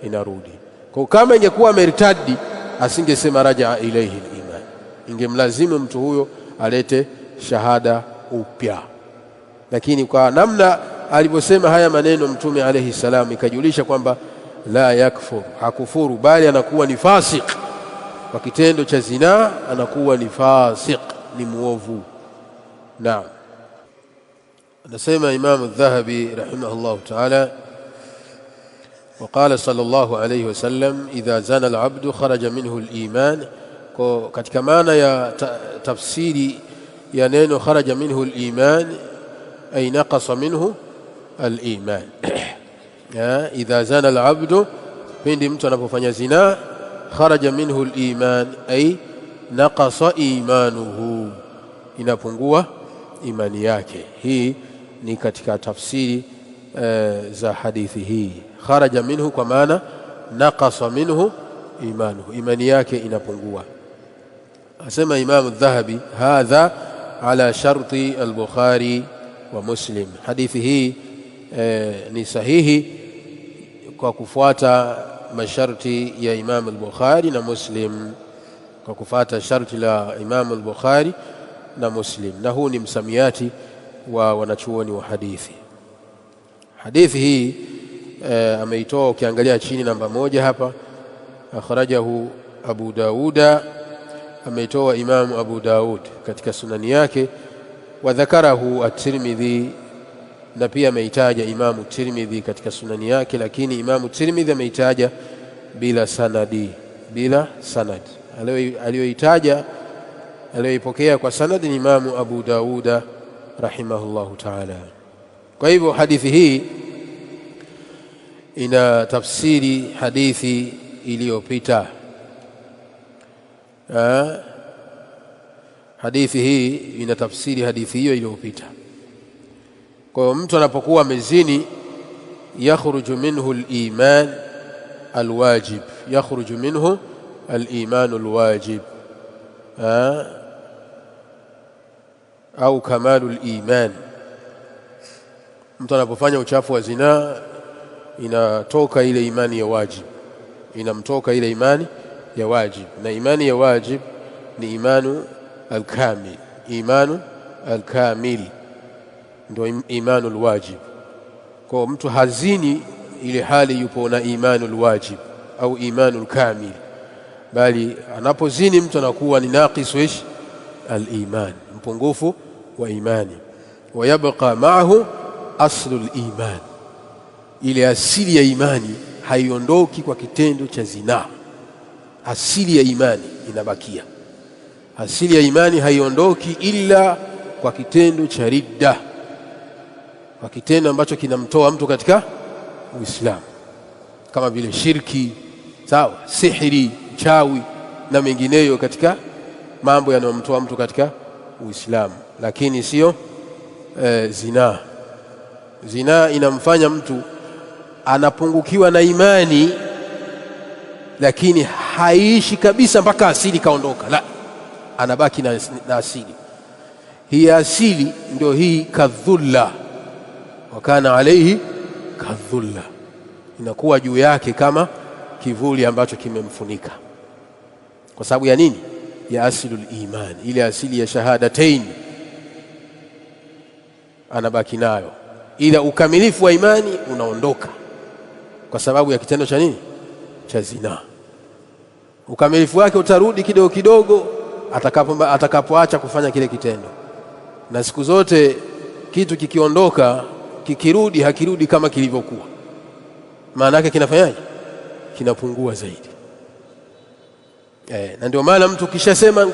Inarudi. Kwa kama ingekuwa amertadi asingesema rajaa ilayhi al-iman, ingemlazimu mtu huyo alete shahada upya. Lakini kwa namna alivyosema haya maneno Mtume alayhi salam, ikajulisha kwamba la yakfur, hakufuru, bali anakuwa ni fasik kwa kitendo cha zinaa, anakuwa ni fasik, ni muovu. Naam. Anasema Imam al-Dhahabi rahimahullah ta'ala, وقال صلى الله عليه وسلم إذا زنى العبد خرج منه الإيمان. katika maana ya tafsiri ya neno kharaja minhu al-iman, ay naqasa minhu al-iman. Idha zana al-abdu, pindi mtu anapofanya zina, kharaja minhu al-iman, ay naqasa imanuhu, inapungua imani yake. Hii ni katika tafsiri za hadithi hii. Kharaja minhu kwa maana naqasa minhu imanuhu, imani yake inapungua. Asema Imam al-Dhahabi, hadha ala sharti al-Bukhari wa Muslim. Hadithi hii ni sahihi kwa kufuata masharti ya Imam al-Bukhari na Muslim, kwa kufuata sharti la Imam al-Bukhari na Muslim, na huu ni msamiati wa wanachuoni wa hadithi. Hadithi hii ameitoa, ukiangalia chini namba 1 hapa, akhrajahu Abu Dauda, ameitoa Imam Abu Daud katika sunani yake, wa dhakarahu at-Tirmidhi, na pia ameitaja Imam at-Tirmidhi katika sunani yake, lakini Imam at-Tirmidhi ameitaja bila sanadi, bila sanad. Aliyoitaja, aliyoipokea kwa sanadi ni Imam Abu Dauda rahimahullahu ta'ala. Kwa hivyo hadithi hii ina tafsiri hadithi iliyopita. Hadithi hii ina tafsiri hadithi hiyo iliyopita. Kwa hiyo mtu anapokuwa amezini, yakhruju minhu al-iman al-wajib, yakhruju minhu al-iman al-wajib au kamalul iman. Mtu anapofanya uchafu wa zinaa, inatoka ile imani ya wajib, inamtoka ile imani ya wajib, na imani ya wajib ni imanu al-kamil. Imanu al-kamil ndio imanu al-wajib. Kwa mtu hazini ile hali yupo na imanu al-wajib au imanu al-kamil, bali anapozini mtu anakuwa ni naqisu ish al-iman, mpungufu wa imani. Wayabqa ma'ahu aslu al-iman, ile asili ya imani haiondoki kwa kitendo cha zinaa. Asili ya imani inabakia, asili ya imani haiondoki ila kwa kitendo cha ridda, kwa kitendo ambacho kinamtoa mtu katika Uislamu, kama vile shirki, sawa, sihiri, chawi na mengineyo katika mambo yanayomtoa mtu katika Uislamu, lakini sio zinaa. Zinaa inamfanya mtu anapungukiwa na imani, lakini haishi kabisa mpaka asili kaondoka, la, anabaki na asili. Hii asili ndio hii kadhulla, wakana alayhi kadhulla, inakuwa juu yake kama kivuli ambacho kimemfunika. Kwa sababu ya nini? Ya aslul iman, ile asili ya shahadatain anabaki nayo, ila ukamilifu wa imani unaondoka kwa sababu ya kitendo cha nini? Cha zina. Ukamilifu wake utarudi kidogo kidogo atakapoacha kufanya kile kitendo. Na siku zote kitu kikiondoka, kikirudi hakirudi kama kilivyokuwa, maana yake kinafanyaje? Kinapungua zaidi. Na ndio maana mtu kishasema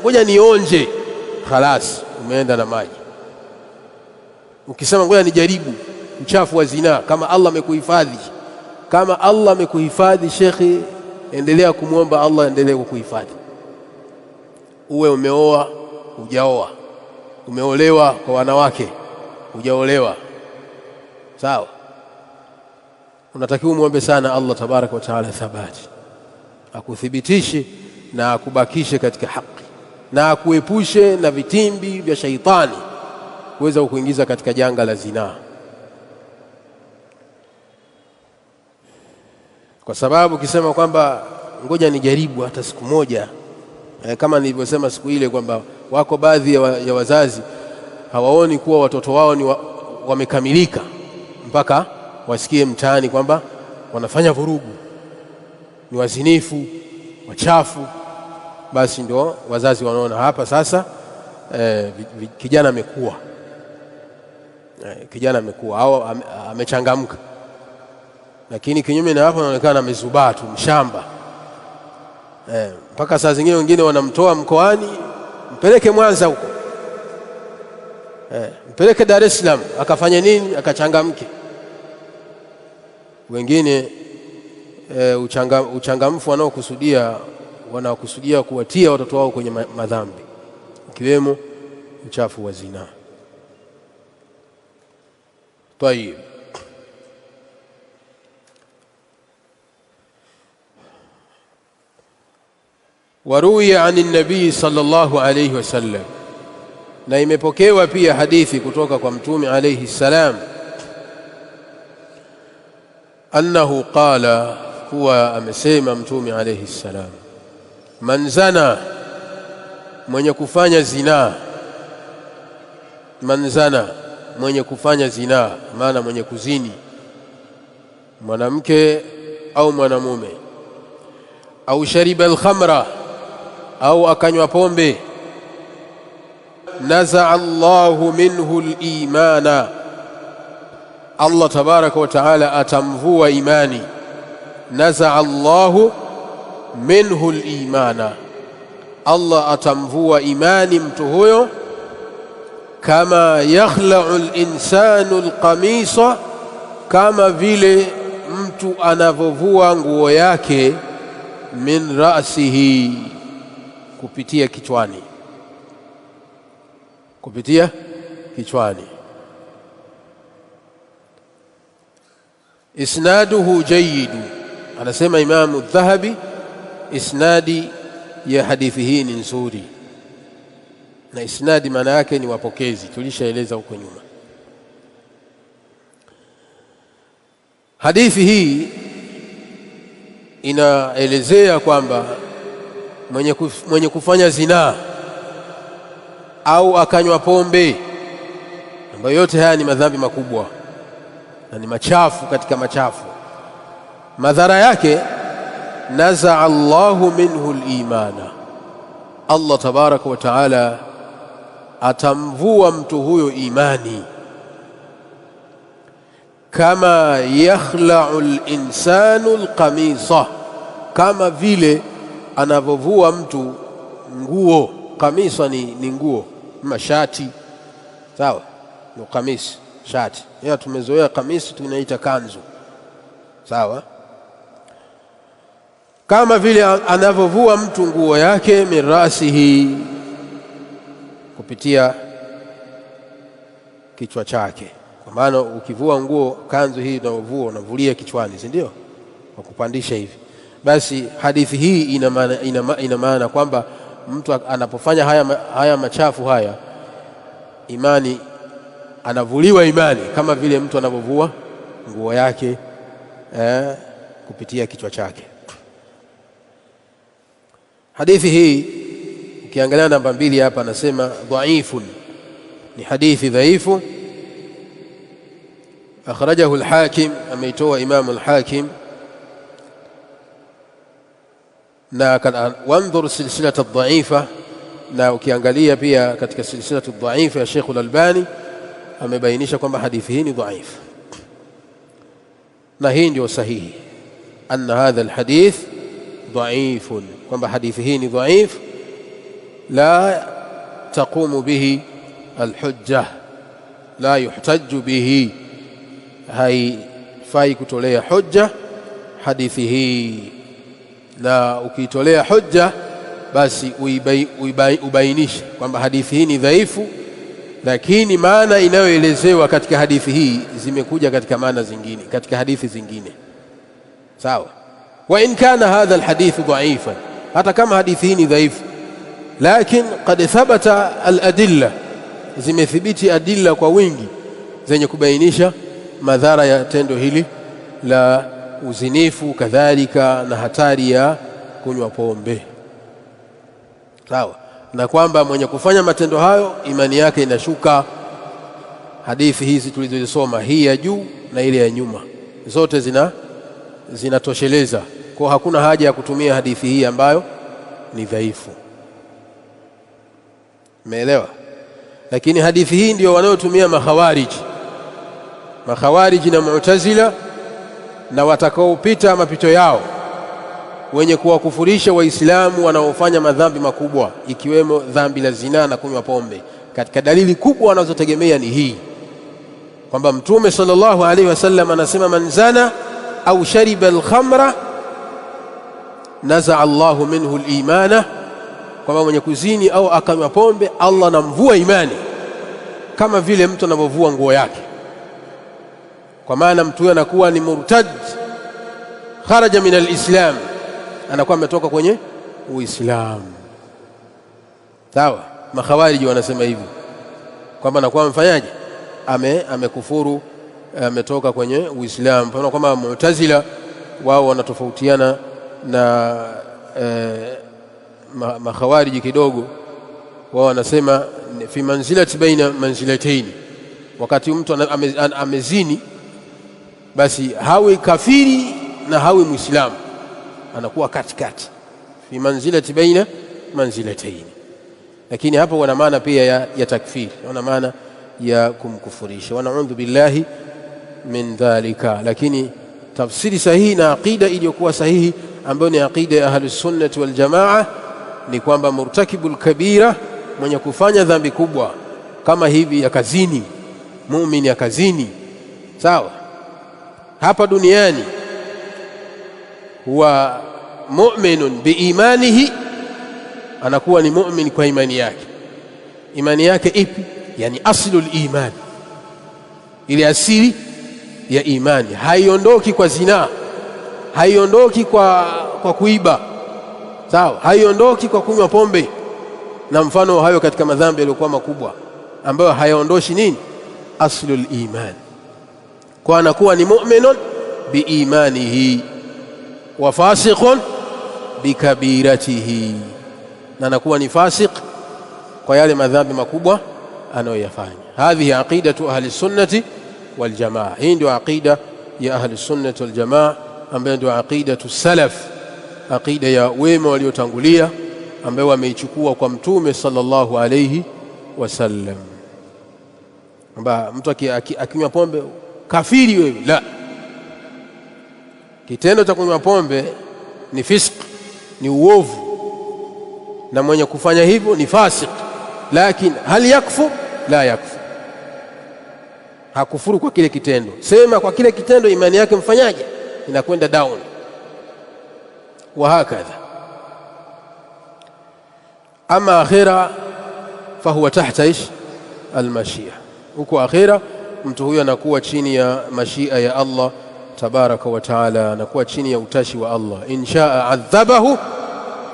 ngoja nionje, khalas, umeenda na maji. Ukisema ngoja nijaribu uchafu wa zina, kama Allah amekuhifadhi, kama Allah amekuhifadhi shekhi, endelea kumwomba Allah endelee kukuhifadhi. Uwe umeoa, hujaoa, umeolewa kwa wanawake, hujaolewa, sawa, unatakiwa muombe sana Allah tabaraka wa taala thabati, akuthibitishe na akubakishe katika haki na akuepushe na vitimbi vya shaitani kuweza kukuingiza katika janga la zinaa. Kwa sababu ukisema kwamba ngoja nijaribu hata siku moja, kama nilivyosema siku ile kwamba wako baadhi ya wazazi hawaoni kuwa watoto wao ni wamekamilika mpaka wasikie mtaani kwamba wanafanya vurugu, ni wazinifu, wachafu, basi ndio wazazi wanaona hapa sasa kijana amekuwa, kijana amekuwa au amechangamka. Lakini kinyume na hapo anaonekana amezubaa tu, mshamba. Mpaka saa zingine wengine wanamtoa mkoani, mpeleke Mwanza huko, mpeleke Dar es Salaam, akafanya nini? Akachangamke. Wengine uchangamfu wanaokusudia kuwatia watoto wao kwenye madhambi, ikiwemo uchafu wa zinaa. Tayeb, waruya ani nabii sallallahu alayhi wasallam, na imepokewa pia hadithi kutoka kwa mtume alayhi salam, annahu qala, kuwa amesema mtume alayhi salam, man zana, mwenye kufanya zinaa, man zana, mwenye kufanya zinaa, maana mwenye kuzini, mwanamke au mwanamume, au shariba al-khamra, au akanywa pombe, naza'a Allahu minhu al-imana, Allah tabaraka wa taala atamvua imani. Naza'a Allahu minhu al-imana, Allah atamvua imani mtu huyo. Kama yakhla'u al-insanu al-qamisa, kama vile mtu anavovua nguo yake, min ra'sihi, kupitia kichwani, kupitia kichwani. Isnaduhu jayidu, anasema Imamu Dhahabi, isnadi ya hadithi hii ni nzuri. Na isnadi maana yake ni wapokezi, tulishaeleza huko nyuma. Hadithi hii inaelezea kwamba mwenye kufanya zinaa au akanywa pombe, ambayo yote haya ni madhambi makubwa na ni machafu katika machafu, madhara yake, naza'a Allahu minhu al-imana, Allah tabaraka wa taala atamvua mtu huyo imani. Kama yakhla'u al-insanu al-qamisa, kama vile anavovua mtu nguo. Kamisa ni nguo, mashati, sawa, ni kamisi, shati. Ya tumezoea kamisi tunaita kanzu, sawa. Kama vile anavovua mtu nguo yake, mirasihi, kupitia kichwa chake. Kwa maana ukivua nguo, kanzu hii unavulia kichwani, si ndio? Kwa kupandisha hivi. Basi hadithi hii ina maana kwamba mtu anapofanya haya machafu haya, imani, anavuliwa imani kama vile mtu anavovua nguo yake kupitia kichwa chake. Hadithi hii ukiangalia namba 2 hapa anasema dhaifun, ni hadithi dhaifu. Akhrajahu al-Hakim, ameitoa Imam al-Hakim. Na wanzur silsilatu ad-dha'ifa, na ukiangalia pia katika silsilatu ad-dha'ifa ya Sheikh al-Albani amebainisha kwamba hadithi hii ni dhaifu, na hii ndio sahihi, anna hadha al-hadith dhaifun, kwamba hadithi hii ni dhaif, la taqumu bihi al-hujja, la yuhtaju bihi, haifai kutolea hujja hadithi hii. na ukiitolea hujja basi ubainishe kwamba hadithi hii ni dhaifu, lakini maana inayoelezewa katika hadithi hii zimekuja katika maana zingine, katika hadithi zingine. Sawa? Wa in kana hadha alhadith dha'ifan, hata kama hadithi hii ni dhaifu, lakini qad thabata aladilla, zimethibiti adilla kwa wingi zenye kubainisha madhara ya tendo hili la uzinifu, kadhalika na hatari ya kunywa pombe. Sawa? Na kwamba mwenye kufanya matendo hayo imani yake inashuka. Hadithi hizi tulizosoma, hii ya juu na ile ya nyuma, zote zinatosheleza. Kwa hakuna haja ya kutumia hadithi hii ambayo ni dhaifu. Umeelewa? Lakini hadithi hii ndio wanaotumia makhawariji na Mu'tazila na watakaopita mapito yao, wenye kuwakufurisha Waislamu wanaofanya madhambi makubwa, ikiwemo dhambi la zina na kunywa pombe. Katika dalili kubwa wanazotegemea ni hii, kwamba Mtume sallallahu alaihi wasallam anasema, man zana au shariba al-khamra naza'a Allahu minhu al-imana, kwamba mwenye kuzini au akanywa pombe Allah anamvua imani, kama vile mtu anavovua nguo yake. Kwa maana mtu huyo anakuwa ni murtad, kharaja min al-islam, anakuwa ametoka kwenye Uislamu. Sawa? Makhawariji wanasema hivi kwamba anakuwa mfanyaje, amekufuru, ametoka kwenye Uislamu. Kwa kwamba Mu'tazila wao wanatofautiana na makhawariji kidogo. Wao wanasema fi manzilati baina manzilatayn, wakati mtu amezini basi hawi kafiri na hawi muislamu, anakuwa katikati, fi manzilati baina manzilatayn. Lakini hapo wana maana pia ya takfiri, wana maana ya kumkufurisha, wa na'udhu billahi min dhalika. Lakini tafsiri sahihi na aqida iliyokuwa sahihi, ambayo ni aqida ya ahlus sunnah wal jamaa, ni kwamba murtakibul kabira, mwenye kufanya dhambi kubwa kama hivi, yakazini, muumini yakazini, sawa, hapa duniani, huwa mu'minun biimanihi, anakuwa ni mu'min kwa imani yake. Imani yake ipi? Yani aslul iman, ile asili ya imani. Haiondoki kwa zina, haiondoki kwa kuiba, sawa, haiondoki kwa kunywa pombe na mfano hayo katika madhambi yaliyokuwa makubwa, ambayo hayaondoshi nini? Aslul iman. Kwa anakuwa ni mu'minun biimanihi wa fasiqun bikabiratihi, na anakuwa ni fasik kwa yale madhambi makubwa anayoyafanya. Hadhihi aqidatu ahli sunnati wal jamaa. Hii ndio aqida ya ahli sunnati wal jamaa, ambayo ndio aqidatu salaf, aqida ya wema waliotangulia, ambayo wameichukua kwa Mtume sallallahu alayhi wasallam. Kwamba mtu akinywa pombe kafiri wewe, la. Kitendo cha kunywa pombe ni fisq, ni uovu, na mwenye kufanya hivyo ni fasik. Lakini hal yakfur? La yakfur, hakufuru kwa kile kitendo. Sema kwa kile kitendo imani yake mfanyaje? Inakwenda down, wa hakadha. Ama akhira fahuwa tahta ish almashia, huko akhira mtu huyo anakuwa chini ya mashia ya Allah tabaraka wa taala, anakuwa chini ya utashi wa Allah. In shaa adhabahu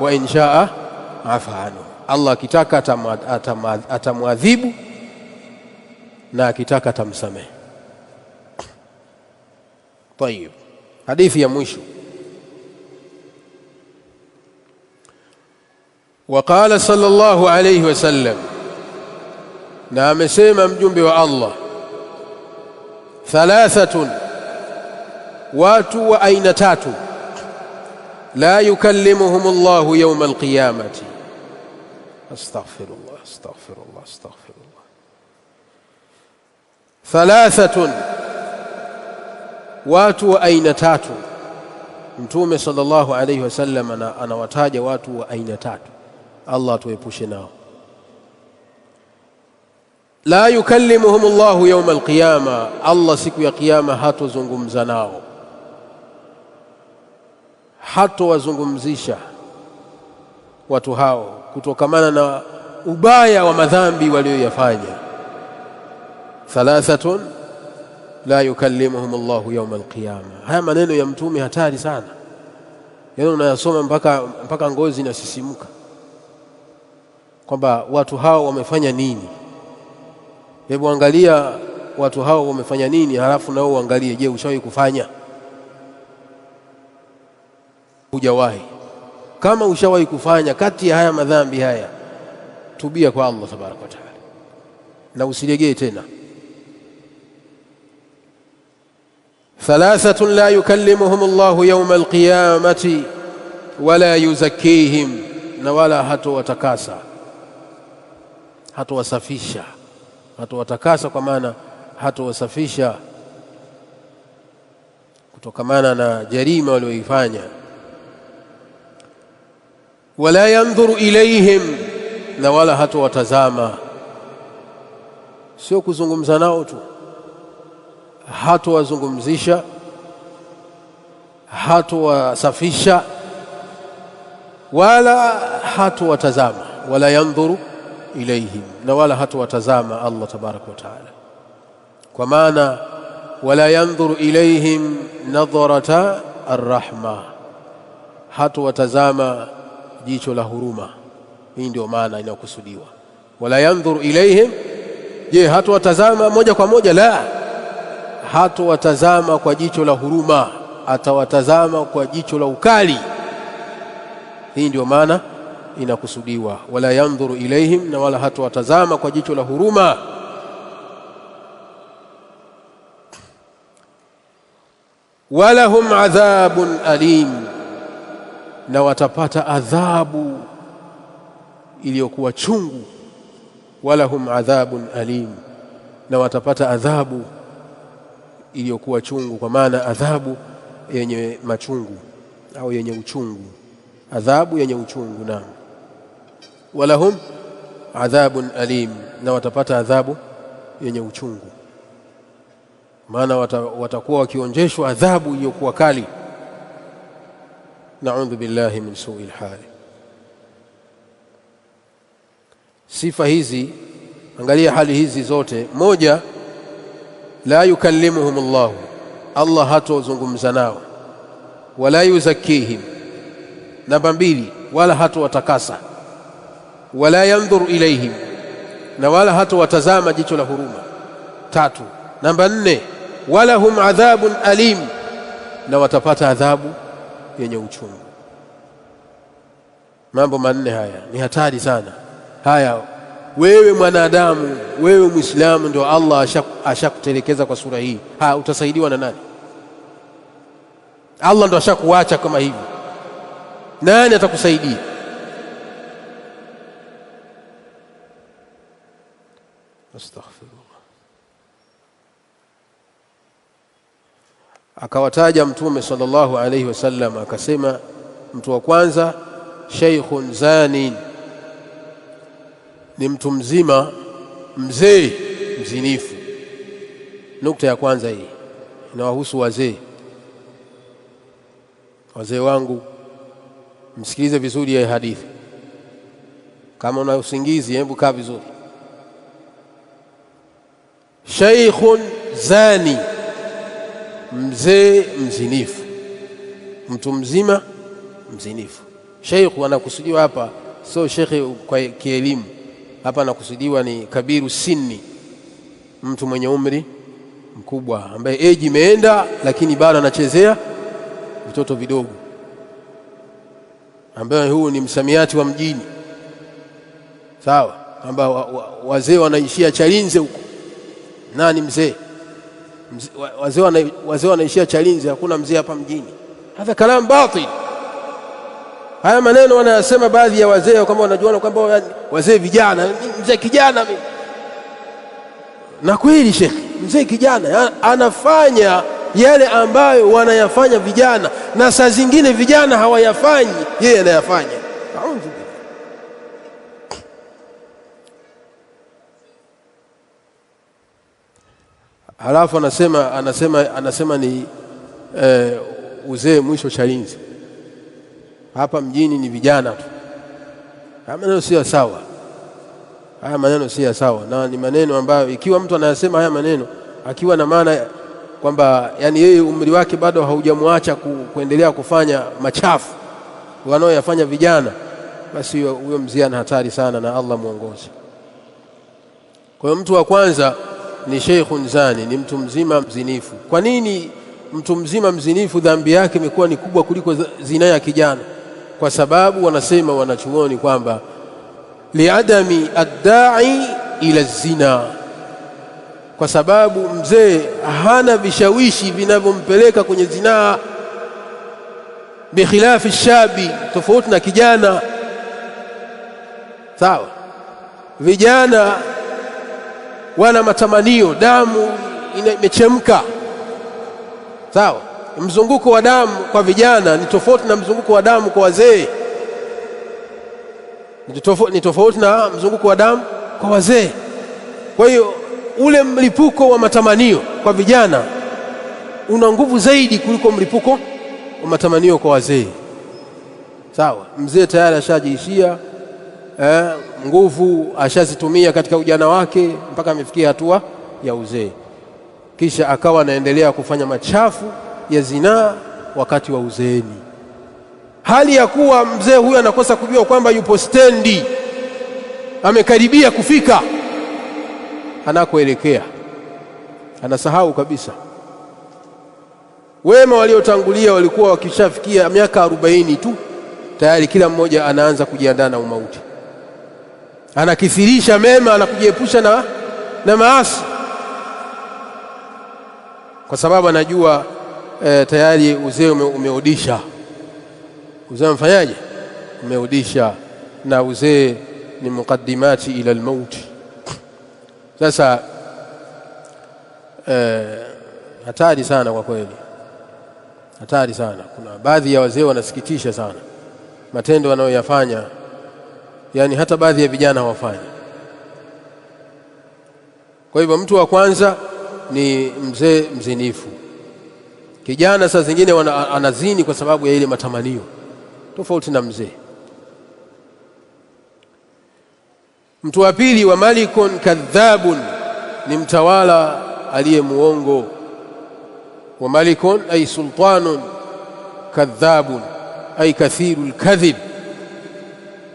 wa in shaa afa anhu, Allah akitaka atamwadhibu na akitaka atamsamehe. Tayeb, hadithi ya mwisho. Waqala sallallahu alayhi wasallam, na amesema mjumbe wa Allah, thalathatun, watu wa aina tatu, la yukallimuhumullahu yawma alqiyamati. Astaghfirullah, astaghfirullah, astaghfirullah. Thalathatun, watu wa aina tatu. Mtume sallallahu alayhi wasallam anawataja watu wa aina tatu, Allah atuepushe nao. La yukallimuhumullahu yawma alqiyama, Allah siku ya kiyama hatozungumza nao. hatowazungumzisha watu hao kutokamana na ubaya wa madhambi walioyafanya. Thalathatun la yukallimuhum Allahu yawm al-qiyama. Haya maneno ya mtume hatari sana, yaani unayasoma mpaka ngozi inasisimuka, kwamba watu hao wamefanya nini. Hebu angalia watu hao wamefanya nini, halafu nao uangalie, je, ushawahi kufanya? Hujawahi. Kama ushawahi kufanya kati ya haya madhambi haya, tubia kwa Allah tabaraka wa taala na usilegee tena. Thalathatun la yukallimuhum Allahu yawm al-qiyamati wala yuzakkihim, na wala hatowatakasa, hatowasafisha. Hatowatakasa kwa maana hatowasafisha kutokamana na jarima walioifanya. Wala yanzuru ilayhim, na wala hatowatazama. Sio kuzungumza nao tu, hatowazungumzisha, hatowasafisha, wala hatowatazama. Wala yanzuru ilayhim, na wala hatowatazama Allah tabaraka wa taala. Kwa maana wala yanzuru ilayhim nadharata arrahma, hatowatazama jicho la huruma. Hii ndio maana inayokusudiwa. Wala yanzuru ilayhim, je, hatowatazama moja kwa moja? La, hatowatazama kwa jicho la huruma, atawatazama kwa jicho la ukali. Hii ndio maana inakusudiwa, wala yanzuru ilayhim, na wala hatowatazama kwa jicho la huruma. Walahum adhabun alim, na watapata adhabu iliyokuwa chungu. Walahum adhabun alim, na watapata adhabu iliyokuwa chungu, kwa maana adhabu yenye machungu au yenye uchungu, adhabu yenye uchungu. Naam, walahum adhabun alim, na watapata adhabu yenye uchungu, maana watakuwa wakionjeshwa adhabu iliyokuwa kali. Naudhu billahi min su'il hali. Sifa hizi, angalia hali hizi zote. Moja, la yukallimuhum Allah, Allah hatozungumza nao. Wala yuzakkihim, namba mbili, wala hatowatakasa. Wala yanzuru ilayhim, na wala hatowatazama jicho la huruma. Tatu, namba nne, walahum adhabun alim, na watapata adhabu yenye uchungu. Mambo manne haya ni hatari sana. Haya, wewe mwanadamu, wewe Muislamu, ndio Allah ashakutelekeza kwa sura hii. Utasaidiwa na nani? Allah ndio ashakuacha kama hivi, nani atakusaidia? Astaghfirullah. Akawataja Mtume sallallahu alayhi wasallam, akasema mtu wa kwanza shaykhun zani, ni mtu mzima mzee mzinifu. Nukta ya kwanza hii inawahusu wazee. Wazee wangu, msikilize vizuri ya hadithi. Kama una usingizi, hebu kaa vizuri. Shaykhun zani, mzee mzinifu, mtu mzima mzinifu. Sheikh anakusudiwa hapa sio shekhe kwa kielimu, hapa anakusudiwa ni kabiru sinni, mtu mwenye umri mkubwa ambaye age imeenda lakini bado anachezea vitoto vidogo, ambaye huu ni msamiati wa mjini. Sawa, ambao wazee wanaishia Chalinze huko. Nani mzee? Wazee wanaishia Chalinze, hakuna mzee hapa mjini. Hadha kalam batil. Haya maneno wanayasema baadhi ya wazee kama wanajuana kwamba wazee vijana, mzee kijana mimi. Na kweli Sheikh, mzee kijana anafanya yale ambayo wanayafanya vijana, na saa zingine vijana hawayafanyi, yeye anayafanya. A'udhu billah. Halafu anasema ni uzee mwisho Chalinze. hapa mjini ni vijana tu. Haya maneno sio sawa. Haya maneno sio sawa, na ni maneno ambayo ikiwa mtu anayasema haya maneno akiwa na maana kwamba yani yeye umri wake bado haujamwacha kuendelea kufanya machafu wanaoyafanya vijana, basi huyo mzee ana hatari sana, na Allah muongoze. Kwa hiyo mtu wa kwanza ni sheikhun zani, ni mtu mzima mzinifu. Kwa nini mtu mzima mzinifu dhambi yake imekuwa ni kubwa kuliko zina ya kijana? Kwa sababu wanasema wanachuoni kwamba liadami ad-da'i ila zina, kwa sababu mzee hana vishawishi vinavyompeleka kwenye zinaa, bikhilafi shabi, tofauti na kijana. Sawa, vijana wana matamanio, damu imechemka. Sawa, mzunguko wa damu kwa vijana ni tofauti na mzunguko wa damu kwa wazee, ni tofauti na mzunguko wa damu kwa wazee. Kwa hiyo ule mlipuko wa matamanio kwa vijana una nguvu zaidi kuliko mlipuko wa matamanio kwa wazee. Sawa, mzee tayari ashajiishia nguvu, ashazitumia katika ujana wake mpaka amefikia hatua ya uzee, kisha akawa anaendelea kufanya machafu ya zinaa wakati wa uzeeni, hali ya kuwa mzee huyu anakosa kujua kwamba yupo stendi, amekaribia kufika anakoelekea, anasahau kabisa. Wema waliotangulia walikuwa wakishafikia miaka 40 tu tayari kila mmoja anaanza kujiandaa na umauti, anakithirisha mema, anakujiepusha na maasi, kwa sababu anajua tayari uzee umeudisha. Uzee mfanyaje? Umeudisha, na uzee ni mukaddimati ila almauti. Sasa hatari sana kwa kweli, hatari sana. Kuna baadhi ya wazee wanasikitisha sana matendo wanayoyafanya, yani hata baadhi ya vijana hawafanyi. Kwa hivyo mtu wa kwanza ni mzee mzinifu. Kijana saa zingine anazini kwa sababu ya ile matamanio, tofauti na mzee. Mtu wa pili wa malikun kadhabun, ni mtawala aliye muongo. Wa malikun ay sultanun kadhabun ay kathirul kadhib.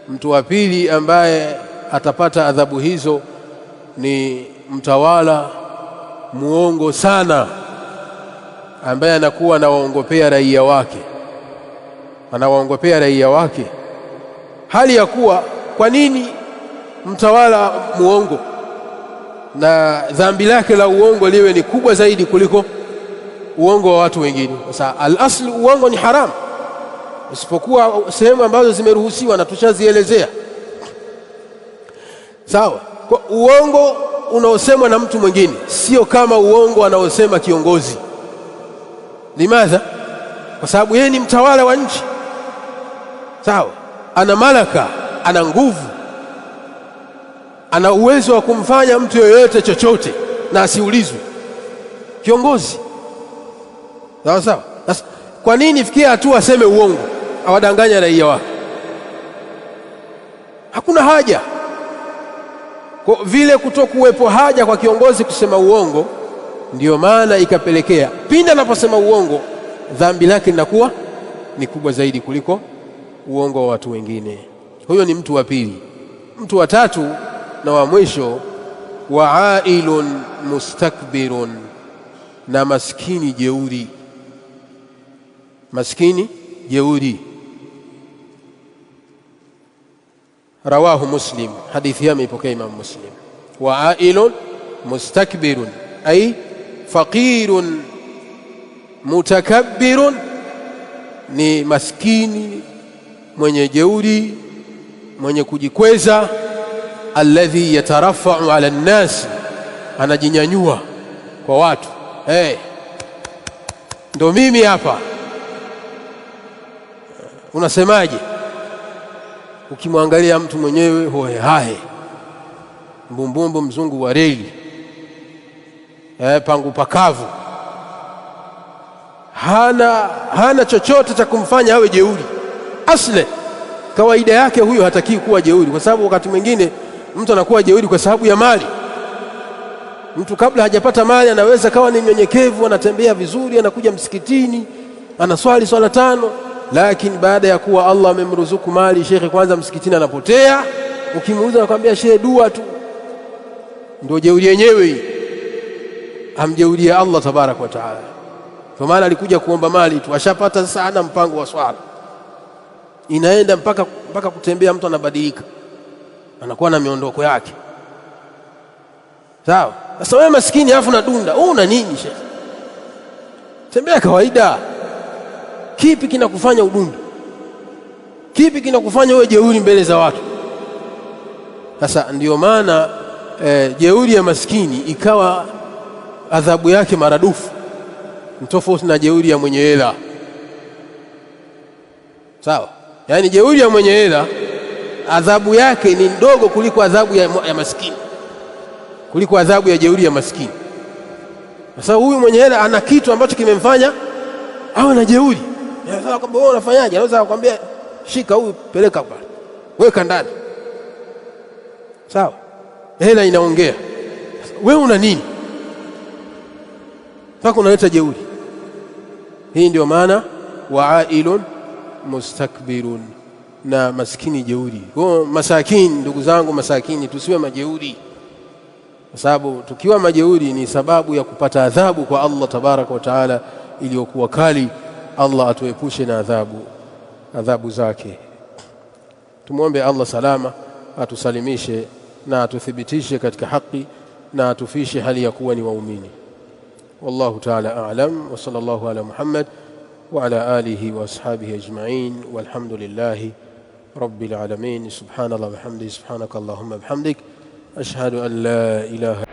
Mtu wa pili ambaye atapata adhabu hizo ni mtawala muongo sana, ambaye anakuwa anawaongopea raia wake, anawaongopea raia wake, hali ya kuwa kwa nini mtawala muongo na dhambi lake la uongo liwe ni kubwa zaidi kuliko uongo wa watu wengine? Sasa al-asli uongo ni haramu, isipokuwa sehemu ambazo zimeruhusiwa na tushazielezea. Sawa, kwa uongo unaosemwa na mtu mwingine sio kama uongo anaosema kiongozi. Limadha? Kwa sababu yeye ni mtawala wa nchi. Sawa, ana malaka, ana nguvu, ana uwezo wa kumfanya mtu yoyote chochote na asiulizwe. Kiongozi. Sawa sawa. Sasa kwa nini fikia hatua aseme uongo, awadanganya raia wake? Hakuna haja. Kwa vile kutokuwepo haja kwa kiongozi kusema uongo, ndiyo maana ikapelekea pindi anaposema uongo dhambi lake linakuwa ni kubwa zaidi kuliko uongo wa watu wengine. Huyo ni mtu wa pili. Mtu wa tatu na wa mwisho, wa ailun mustakbirun, na maskini jeuri. Maskini jeuri. Rawahu Muslim, hadithi yake ipokea Imam Muslim. Wa ailun mustakbirun ay faqirun mutakabbirun, ni maskini mwenye jeuri, mwenye kujikweza. Alladhi yatarafa'u ala an-nas, anajinyanyua kwa watu. Ndo mimi hapa, unasemaje? Ukimwangalia mtu mwenyewe hoe hae, mbumbumbu, mzungu wa reli, pangu pakavu, hana chochote cha kumfanya awe jeuri. asli kawaida yake huyo hataki kuwa jeuri, kwa sababu wakati mwingine mtu anakuwa jeuri kwa sababu ya mali. Mtu kabla hajapata mali anaweza kawa ni mnyenyekevu, anatembea vizuri, anakuja msikitini, anaswali swala 5, lakini baada ya kuwa Allah amemruzuku mali, shekhe kwanza msikitini anapotea, ukimuuliza anakuambia shehe dua tu. Ndio jeuri yenyewe hii, amjeuria Allah tabarak wa taala. Kwa maana alikuja kuomba mali tu, ashapata sana mpango wa swala, inaenda mpaka kutembea, mtu anabadilika, anakuwa na miondoko yake. Sawa? Sasa wewe maskini afu na dunda, una nini shekhi? Tembea kawaida. Kipi kinakufanya udundu? Kipi kinakufanya wewe jeuri mbele za watu? Sasa ndio maana jeuri ya maskini ikawa adhabu yake maradufu, tofauti na jeuri ya mwenye hela. Sawa? Yaani jeuri ya mwenye hela adhabu yake ni ndogo kuliko adhabu ya maskini, kuliko adhabu ya jeuri ya maskini. Sasa huyu mwenye hela ana kitu ambacho kimemfanya awe na jeuri. Sasa kwamba wewe unafanyaje? Anaweza kukwambia shika huyu, peleka pale, weka ndani. Sawa? Hela inaongea. Wewe una nini? Sasa unaleta jeuri. Hii ndio maana wa'ailun mustakbirun, na maskini jeuri. Kwa masakini, ndugu zangu masakini, tusiwe majeuri, kwa sababu tukiwa majeuri ni sababu ya kupata adhabu kwa Allah tabaraka wa taala iliyokuwa kali. Allah atuepushe na adhabu zake. Tumuombe Allah salama, atusalimishe na atuthibitishe katika haki na atufishe hali ya kuwa ni waumini. Wallahu ta'ala a'lam, wa sallallahu ala Muhammad wa ala alihi wa ashabihi ajma'in, walhamdulillahi rabbil alamin. Subhanallah wa bihamdihi, subhanakallahumma bihamdik, ashhadu an la ilaha